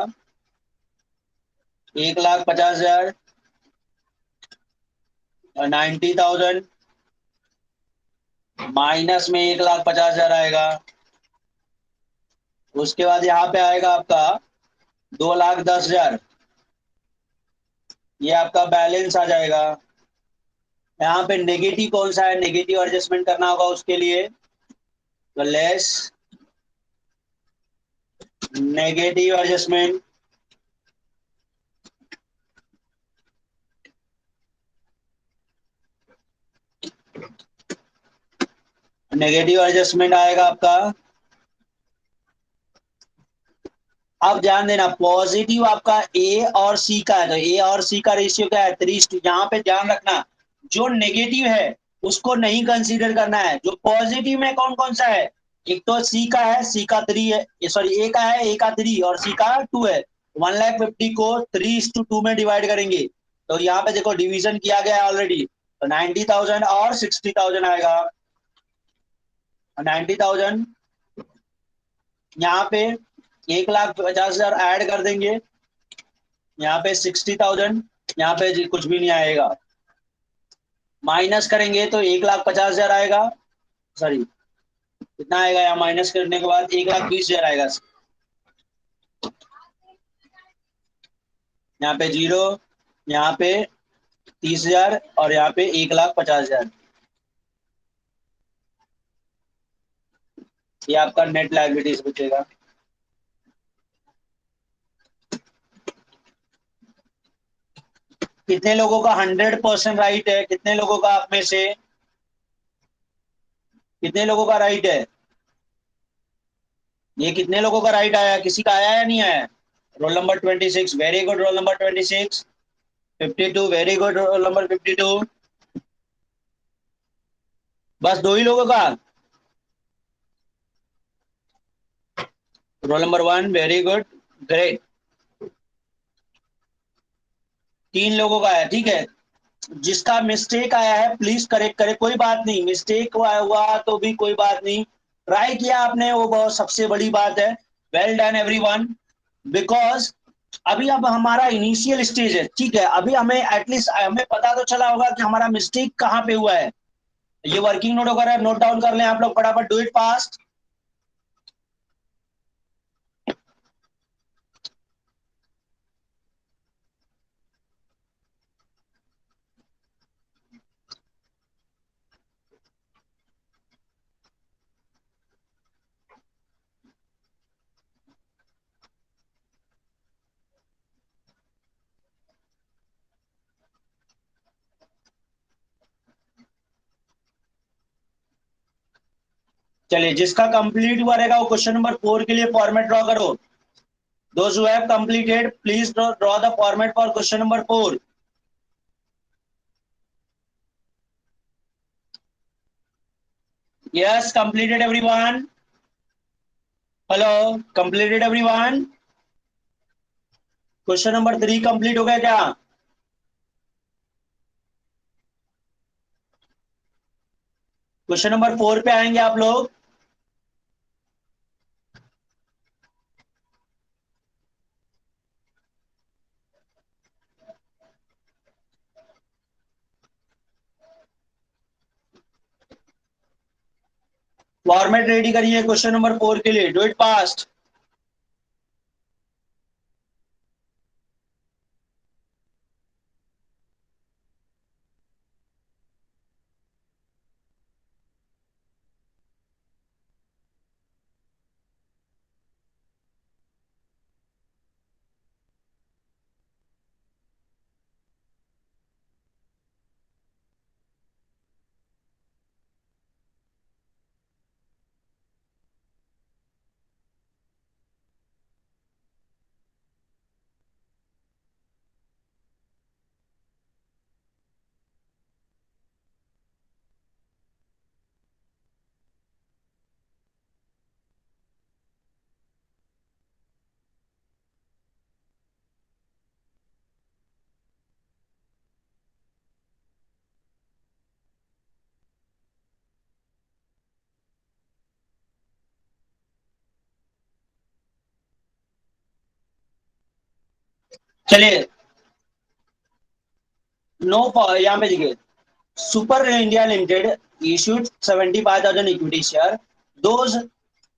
1,50,000 और 90,000 माइनस में 1,50,000 आएगा। उसके बाद यहाँ पे आएगा आपका 2,10,000। ये आपका बैलेंस आ जाएगा। यहाँ पे नेगेटिव कौन सा है? नेगेटिव एडजस्टमेंट करना होगा उसके लिए। तो less negative adjustment, negative adjustment आएगा आपका। अब ध्यान देना, पॉजिटिव आपका ए और सी का है। तो ए और सी का रेशियो क्या है? 3:2। यहाँ पे ध्यान रखना, जो नेगेटिव है उसको नहीं कंसीडर करना है। जो पॉजिटिव में कौन कौन सा है? एक तो सी का है, सी का 3 है, सॉरी ए का है, ए का 3 और सी का 2 है। 1,50,000 को 3:2 में डिवाइड करेंगे तो यहाँ पे देखो डिवीजन किया गया है ऑलरेडी। तो 90,000 और 60,000 आएगा। 90,000 यहाँ पे 1,50,000 ऐड कर देंगे। यहाँ पे 60,000, यहाँ पे कुछ भी नहीं आएगा। माइनस करेंगे तो 1,50,000 आएगा। सॉरी, कितना आएगा? यहाँ माइनस करने के बाद 1,20,000 आएगा। यहाँ पे 0, यहाँ पे 30,000 और यहाँ पे 1,50,000। ये आपका नेट लायबिलिटीज बचेगा। कितने लोगों का 100% राइट है? कितने लोगों का आप में से कितने लोगों का राइट है? ये कितने लोगों का राइट आया, किसी का आया या नहीं आया? Roll number 26, very good roll number 26। 52, very good role number 52। बस दो ही लोगों का। Roll number 1, very good, great. 3 लोगों का आया, ठीक है। जिसका मिस्टेक आया है प्लीज करेक्ट करे, कोई बात नहीं, मिस्टेक हुआ तो भी कोई बात नहीं, ट्राई किया आपने, वो बहुत सबसे बड़ी बात है। Well done everyone. बिकॉज अभी अब हमारा इनिशियल स्टेज है, ठीक है। अभी हमें एटलीस्ट हमें पता तो चला होगा कि हमारा मिस्टेक कहाँ पे हुआ है। ये वर्किंग नोट वगैरह नोट डाउन कर लें आप लोग फटाफट, डू इट फास्ट। चलिए, जिसका कंप्लीट हुआ रहेगा वो क्वेश्चन नंबर 4 के लिए फॉर्मेट ड्रॉ करो। Those who have completed, please draw the format for question number 4. Yes, completed everyone. Hello, completed everyone. Question number 3 complete हो गया क्या? क्वेश्चन नंबर 4 पे आएंगे आप लोग। फॉर्मेट रेडी करिए क्वेश्चन नंबर 4 के लिए, डू इट फास्ट। चलिए, नो, यहाँ पे देखिए, super India limited issued 75,000 equity share. Those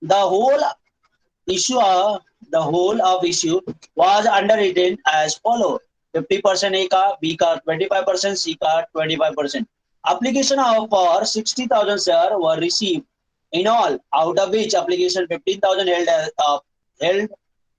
the whole issue the whole of issue was underwritten as follow: 50% A का, B का 25%, C का 25%. Application for 60,000 share were received in all, out of which application 15,000 held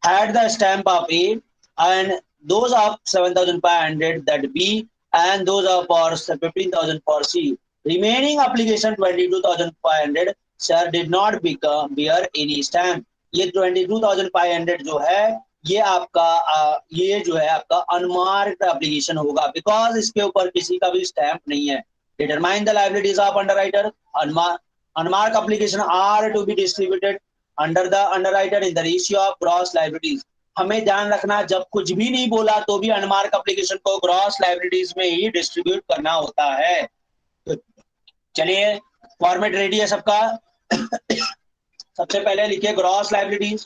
had the stamp of A, and those of 7,500 that B, and those of for 15,000 for C. Remaining application 22,500 share did not bear any stamp. ये 22,500 जो है ये आपका ये जो है आपका unmarked application होगा, बिकॉज इसके ऊपर किसी का भी स्टैंप नहीं है। Determine the liabilities of underwriter. Unmark application are to be distributed under the underwriter in the ratio of gross liabilities. हमें ध्यान रखना, जब कुछ भी नहीं बोला तो भी अनमार्क एप्लीकेशन को ग्रॉस लायबिलिटीज में ही डिस्ट्रीब्यूट करना होता है। तो चलिए, फॉर्मेट रेडी है सबका। सबसे पहले लिखिए ग्रॉस लायबिलिटीज।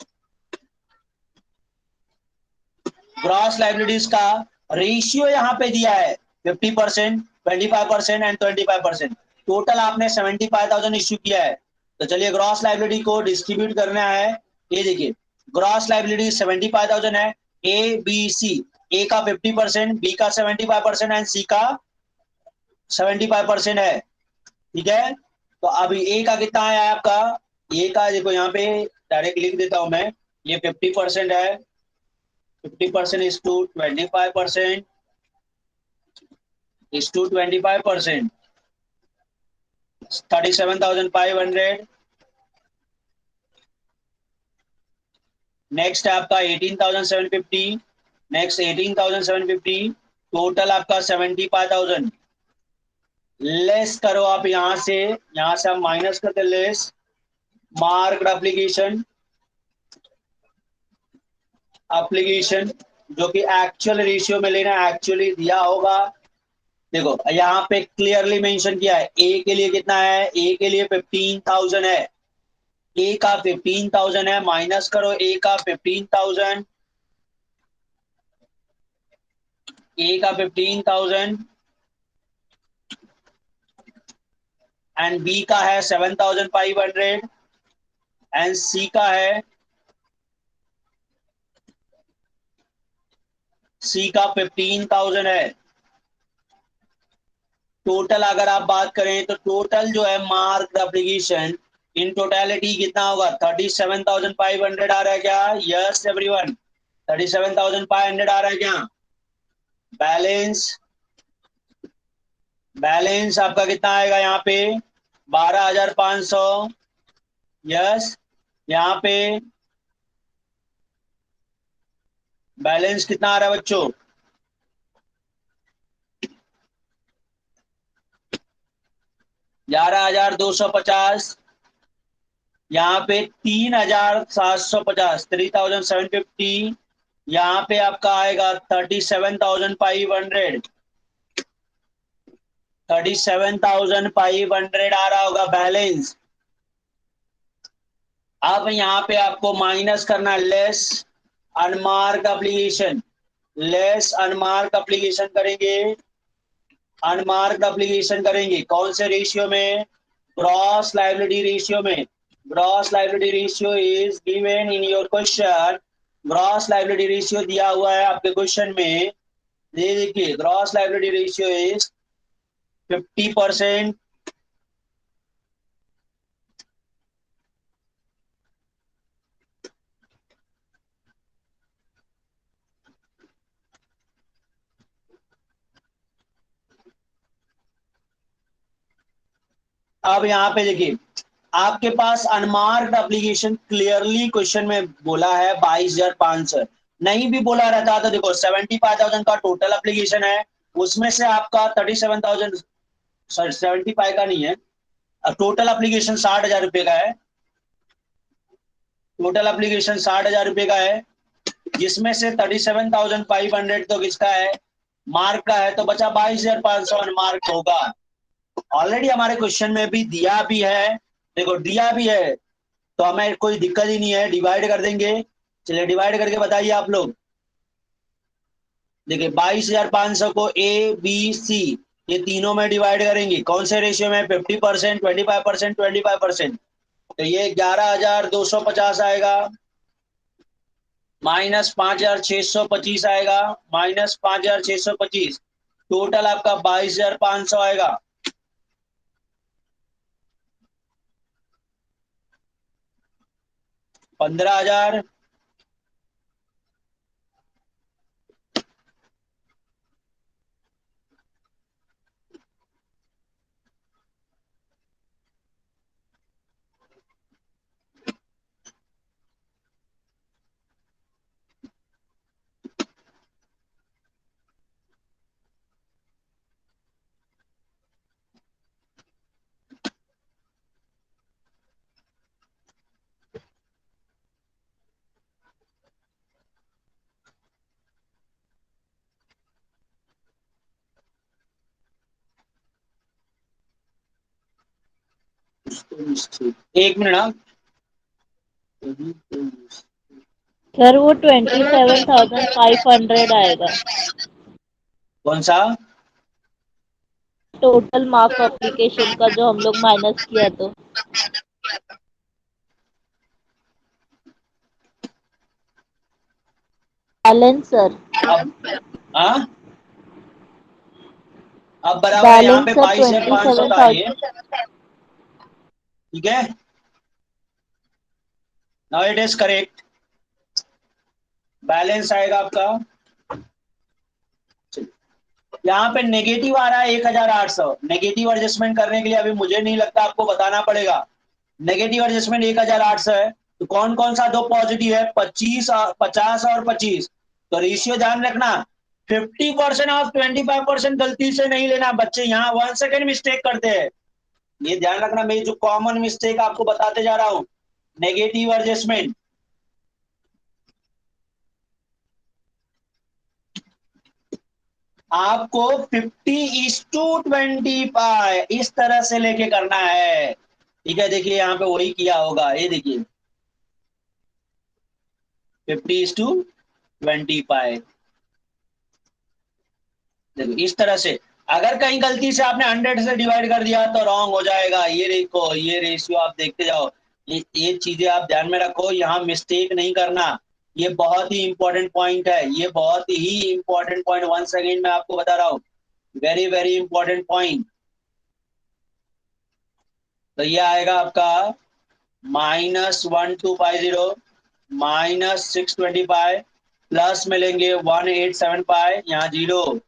ग्रॉस लायबिलिटीज का रेशियो यहाँ पे दिया है 50%, 25% एंड 25%। टोटल आपने 75,000 इश्यू किया है। तो चलिए, ग्रॉस लायबिलिटी को डिस्ट्रीब्यूट करना है। ये देखिए, ग्रॉस लायबिलिटी 75,000 है। ए बी सी, ए का 50%, बी का 75% एंड सी का 75% है, ठीक है। तो अभी ए का कितना है आपका? ए का देखो यहाँ पे डायरेक्ट लिख देता हूं मैं, ये 50% है। 50% is to 25% is to 25%, 37,500 next है आपका 18,750, नेक्स्ट 18,750, टोटल आपका 75,000। लेस करो आप यहां से हम माइनस करते लेस, मार्क एप्लीकेशन, एप्लीकेशन जो कि एक्चुअल रेशियो में लेना, एक्चुअली दिया होगा। देखो यहाँ पे क्लियरली मेंशन किया है, ए के लिए कितना है, ए के लिए 15,000 है, ए का 15,000 है, माइनस करो ए का 15,000, ए का 15,000 एंड बी का है 7,500 एंड सी का है, सी का 15,000 है। टोटल अगर आप बात करें तो टोटल जो है मार्क एप्लीकेशन इन टोटलिटी कितना होगा, 37,500 आ रहा है क्या? यस एवरीवन, 37,500 आ रहा है क्या? बैलेंस, बैलेंस आपका कितना आएगा यहाँ पे? 12,500। यस, यहाँ पे बैलेंस कितना आ रहा है बच्चों? 11,250। यहाँ पे 3,750, 3,750। यहाँ पे आपका आएगा 37,500, 37,500 आ रहा होगा बैलेंस। अब यहाँ पे आपको माइनस करना है, less unmark application, less unmark application करेंगे, अनमार्क एप्लीकेशन करेंगे कौन से रेशियो में? ग्रॉस लायबिलिटी रेशियो में। Gross liability ratio is given in your question, gross liability ratio दिया हुआ है आपके क्वेश्चन में, ये देखिए ग्रॉस लायबिलिटी रेशियो इज 50%। अब यहाँ पे देखिए आपके पास अनमार्क्ड एप्लीकेशन क्लियरली क्वेश्चन में बोला है 22,500, नहीं भी बोला रहता तो देखो 75,000 का टोटल एप्लीकेशन है, उसमें से आपका 37,000, सॉरी 75 का नहीं है, टोटल एप्लीकेशन 60,000 रुपए का है, टोटल एप्लीकेशन 60,000 रुपए का है, जिसमें से 37,500 तो किसका है? मार्क का है, तो बचा 22,500 अनमार्क होगा। ऑलरेडी हमारे क्वेश्चन में भी दिया भी है, देखो दिया भी है तो हमें कोई दिक्कत ही नहीं है, डिवाइड कर देंगे। चलिए डिवाइड करके बताइए आप लोग। देखिए 22,500 को ए बी सी ये तीनों में डिवाइड करेंगे, कौन से रेशियो में? 50%, 25%, 25%। तो ये 11,250 आएगा, माइनस 5,625 आएगा, माइनस 5,625, टोटल आपका 22,500 आएगा। पंद्रह हजार, एक मिनट। हाँ सर वो 27,500 आएगा कौन सा? टोटल मार्क एप्लीकेशन का जो हम लोग माइनस किया तो। बैलेंस सर, हाँ अब बराबर है, यहाँ बैलेंस पे सर 22,500 था ये, ठीक है, now it is correct. Balance आएगा आपका, यहाँ पे नेगेटिव आ रहा है 1,800, नेगेटिव एडजस्टमेंट करने के लिए अभी मुझे नहीं लगता आपको बताना पड़ेगा, नेगेटिव एडजस्टमेंट 1,800 है, तो कौन कौन सा दो पॉजिटिव है? 25 और 50 और 25। तो रेशियो ध्यान रखना, 50% और 25% गलती से नहीं लेना बच्चे, यहाँ 1 सेकेंड मिस्टेक करते हैं। ये ध्यान रखना, मैं जो कॉमन मिस्टेक आपको बताते जा रहा हूं, नेगेटिव एडजस्टमेंट। आपको 50:25 इस तरह से लेके करना है। ठीक है, देखिए यहाँ पे वही किया होगा, ये देखिए 50:25। देखो इस तरह से। अगर कहीं गलती से आपने 100 से डिवाइड कर दिया तो रॉन्ग हो जाएगा। ये देखो, ये रेशियो आप देखते जाओ, ये चीजें आप ध्यान में रखो, यहाँ मिस्टेक नहीं करना। ये बहुत ही इंपॉर्टेंट पॉइंट है, ये बहुत ही इंपॉर्टेंट पॉइंट, 1 सेकेंड में आपको बता रहा हूँ, वेरी वेरी इंपॉर्टेंट पॉइंट। तो ये आएगा आपका -1250 -625 प्लस मिलेंगे 187 यहाँ 0।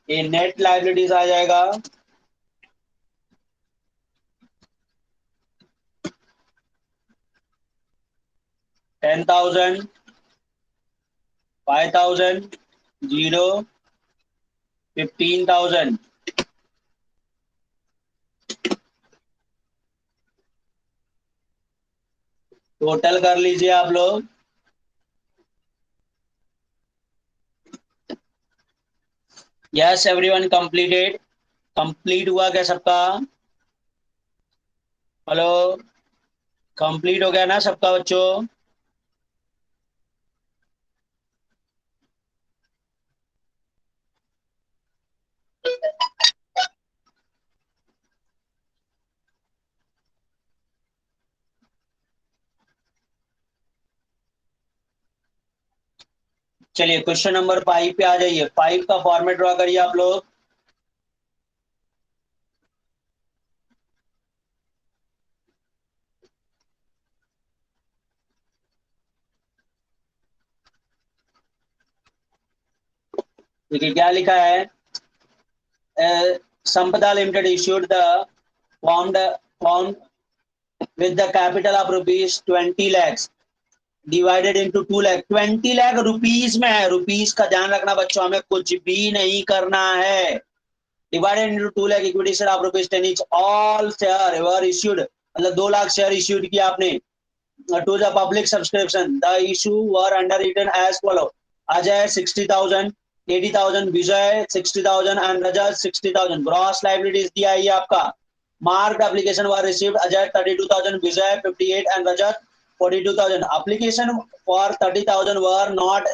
ये नेट लाइबिलिटीज आ जाएगा 10,000 5,000 0 15,000। टोटल कर लीजिए आप लोग। Yes everyone completed. कंप्लीट हुआ क्या सबका? हेलो, कंप्लीट हो गया ना सबका बच्चों? चलिए क्वेश्चन नंबर 5 पे आ जाइए। 5 का फॉर्मेट ड्रॉ करिए आप लोग। देखिए क्या लिखा है, संपदा limited issued the form with the capital of rupees 20 lakhs divided into 2 lakh। 20 lakh rupees में है, रुपीस का ध्यान रखना बच्चों, हमें कुछ भी नहीं करना है। Divided into 2 lakh equity share of rupees 10 each। All share were issued, मतलब 2 लाख शेयर इश्यूड किया आपने to the public subscription. The issue were under written as follow: Ajay 60,000, 80,000 Vijay 60,000 and Rajat 60,000। Gross liabilities दिया है ये आपका। Marked application were received: Ajay 32,000, Vijay 58 and Rajat 42,000। Application for 30,000 were not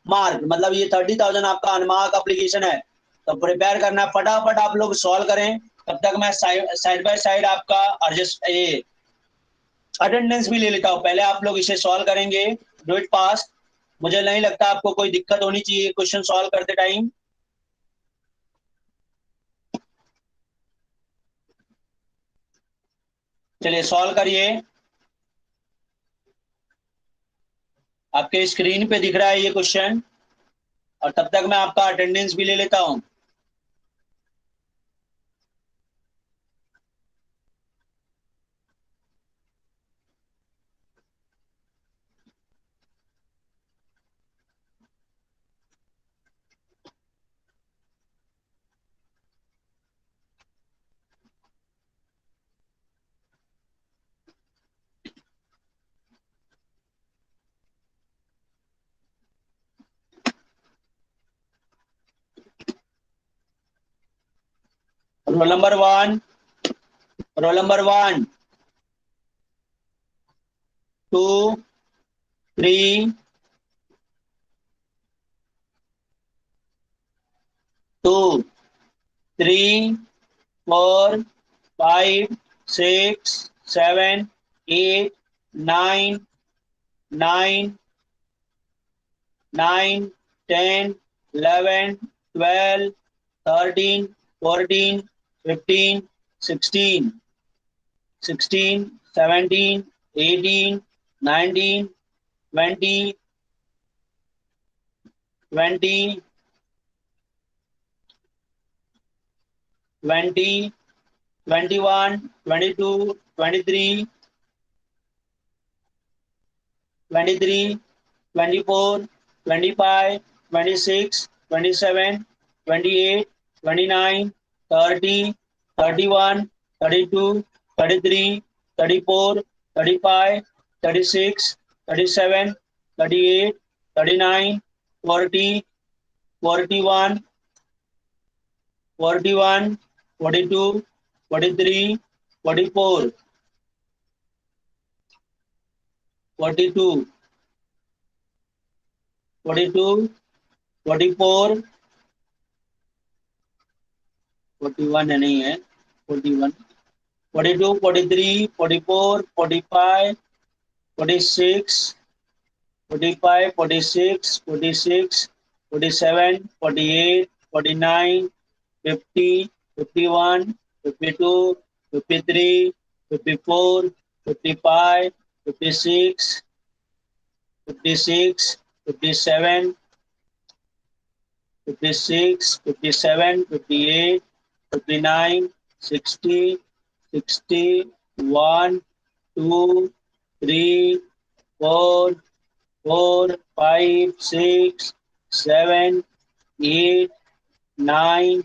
marked, मतलब ये 30,000 आपका अनमार्क एप्लीकेशन है। तो प्रिपेयर करना, फटाफट आप लोग सॉल्व करें। तब तक मैं साइड बाय साइड आपका एडजस्ट ये अटेंडेंस भी ले लेता हूं। पहले आप लोग इसे सॉल्व करेंगे, डू इट फास्ट। मुझे नहीं लगता आपको कोई दिक्कत होनी चाहिए क्वेश्चन सॉल्व करते टाइम। चलिए सॉल्व करिए। आपके स्क्रीन पे दिख रहा है ये क्वेश्चन, और तब तक मैं आपका अटेंडेंस भी ले लेता हूं। रोल नंबर 1, रोल नंबर 1 2 3 2 3 4 5 6 7 8 9 9 9 10 11 12 13 14 15 16 16 17 18 19 20 20 20, 21, 22, 23, 23, 24, 25, 26, 27, 28, 29, 30, 31, 32, 33, 34, 35, 36, 37, 38, 39, 40, 41, 41, 42, 43, 44, 42, 42, 44, 41 है नहीं है 41, 42, 43, 44, 45, 46, 45, 46, 46, 47, 48, 49, 50, 51, 52, 53, 54, 55, 56, 56, 57, 56, 57, 58, 59, 60, 61, 2, 3, 4, 4, 5, 6, 7, 8, 9,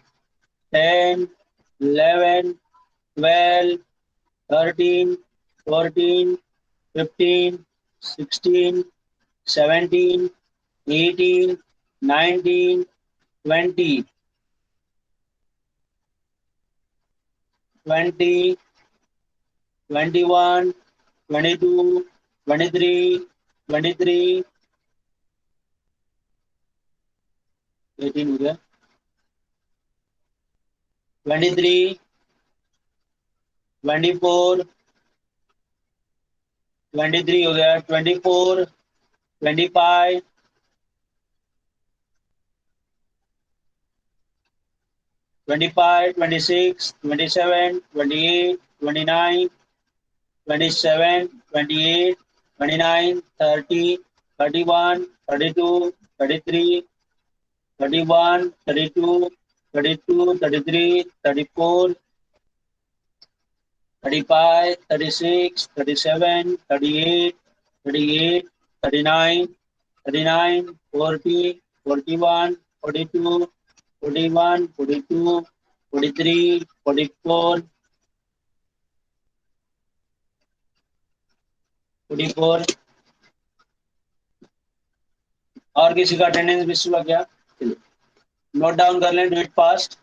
10, 11, 12, 13, 14, 15, 16, 17, 18, 19, 20, 20, 21, 22, 23, 23, 18 हो गया, 23, 24, 23 हो गया, 24, 25, 25, 26, 27, 28, 29, 27, 28, 29, 30, 31, 32, 33, 31, 32, 32, 33, 34, 35, 36, 37, 38, 38, 39, 39, 40, 41, 42, 41, 42, 43, 44, 44। और किसी का अटेंडेंस मिस हुआ क्या? नोट डाउन कर लें, डू इट फास्ट।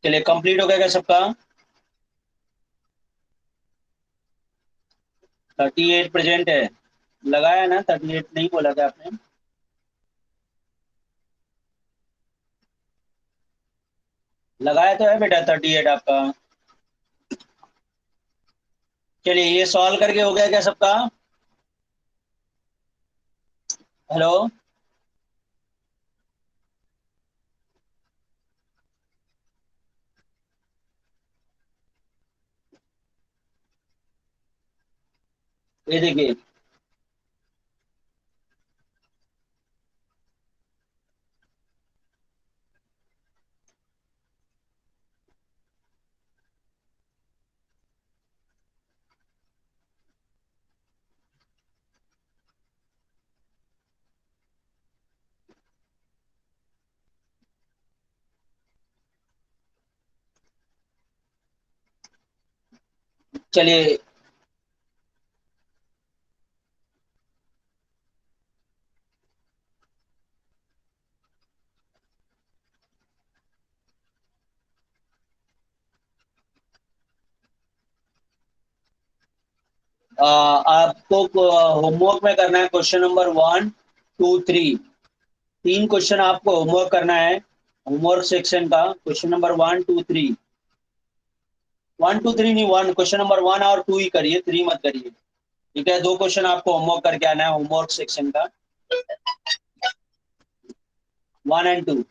चलिए, कंप्लीट हो गया क्या सबका? 38 प्रेजेंट है, लगाया ना? 38 नहीं बोला था आपने? लगाया तो है बेटा 38 आपका। चलिए, ये सॉल्व करके हो गया क्या सबका? हेलो, ये देखिए, चलिए, आपको होमवर्क में करना है क्वेश्चन नंबर 1, 2, 3। 3 क्वेश्चन आपको होमवर्क करना है, होमवर्क सेक्शन का क्वेश्चन नंबर 1, 2, 3। 1, 2, 3 नहीं, 1 क्वेश्चन नंबर 1 और 2 ही करिए, 3 मत करिए। ठीक है, 2 क्वेश्चन आपको होमवर्क करके आना है, होमवर्क सेक्शन का 1 and 2।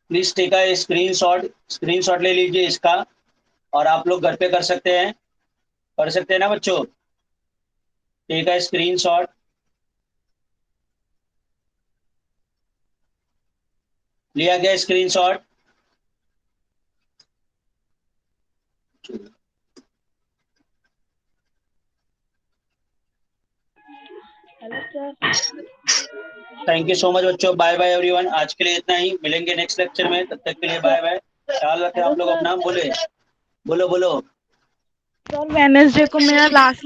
Please take a screenshot ले लीजिए इसका, और आप लोग घर पे कर सकते हैं, ना बच्चों? Take a screenshot. लिया गया screenshot? Thank you so much बच्चों, बाय बाय एवरीवन। आज के लिए इतना ही, मिलेंगे नेक्स्ट लेक्चर में, तब तक के लिए बाय बाय। ख्याल रखें आप लोग अपना। बोले, बोलो बोलो। सर वेडनेसडे को मेरा लास्ट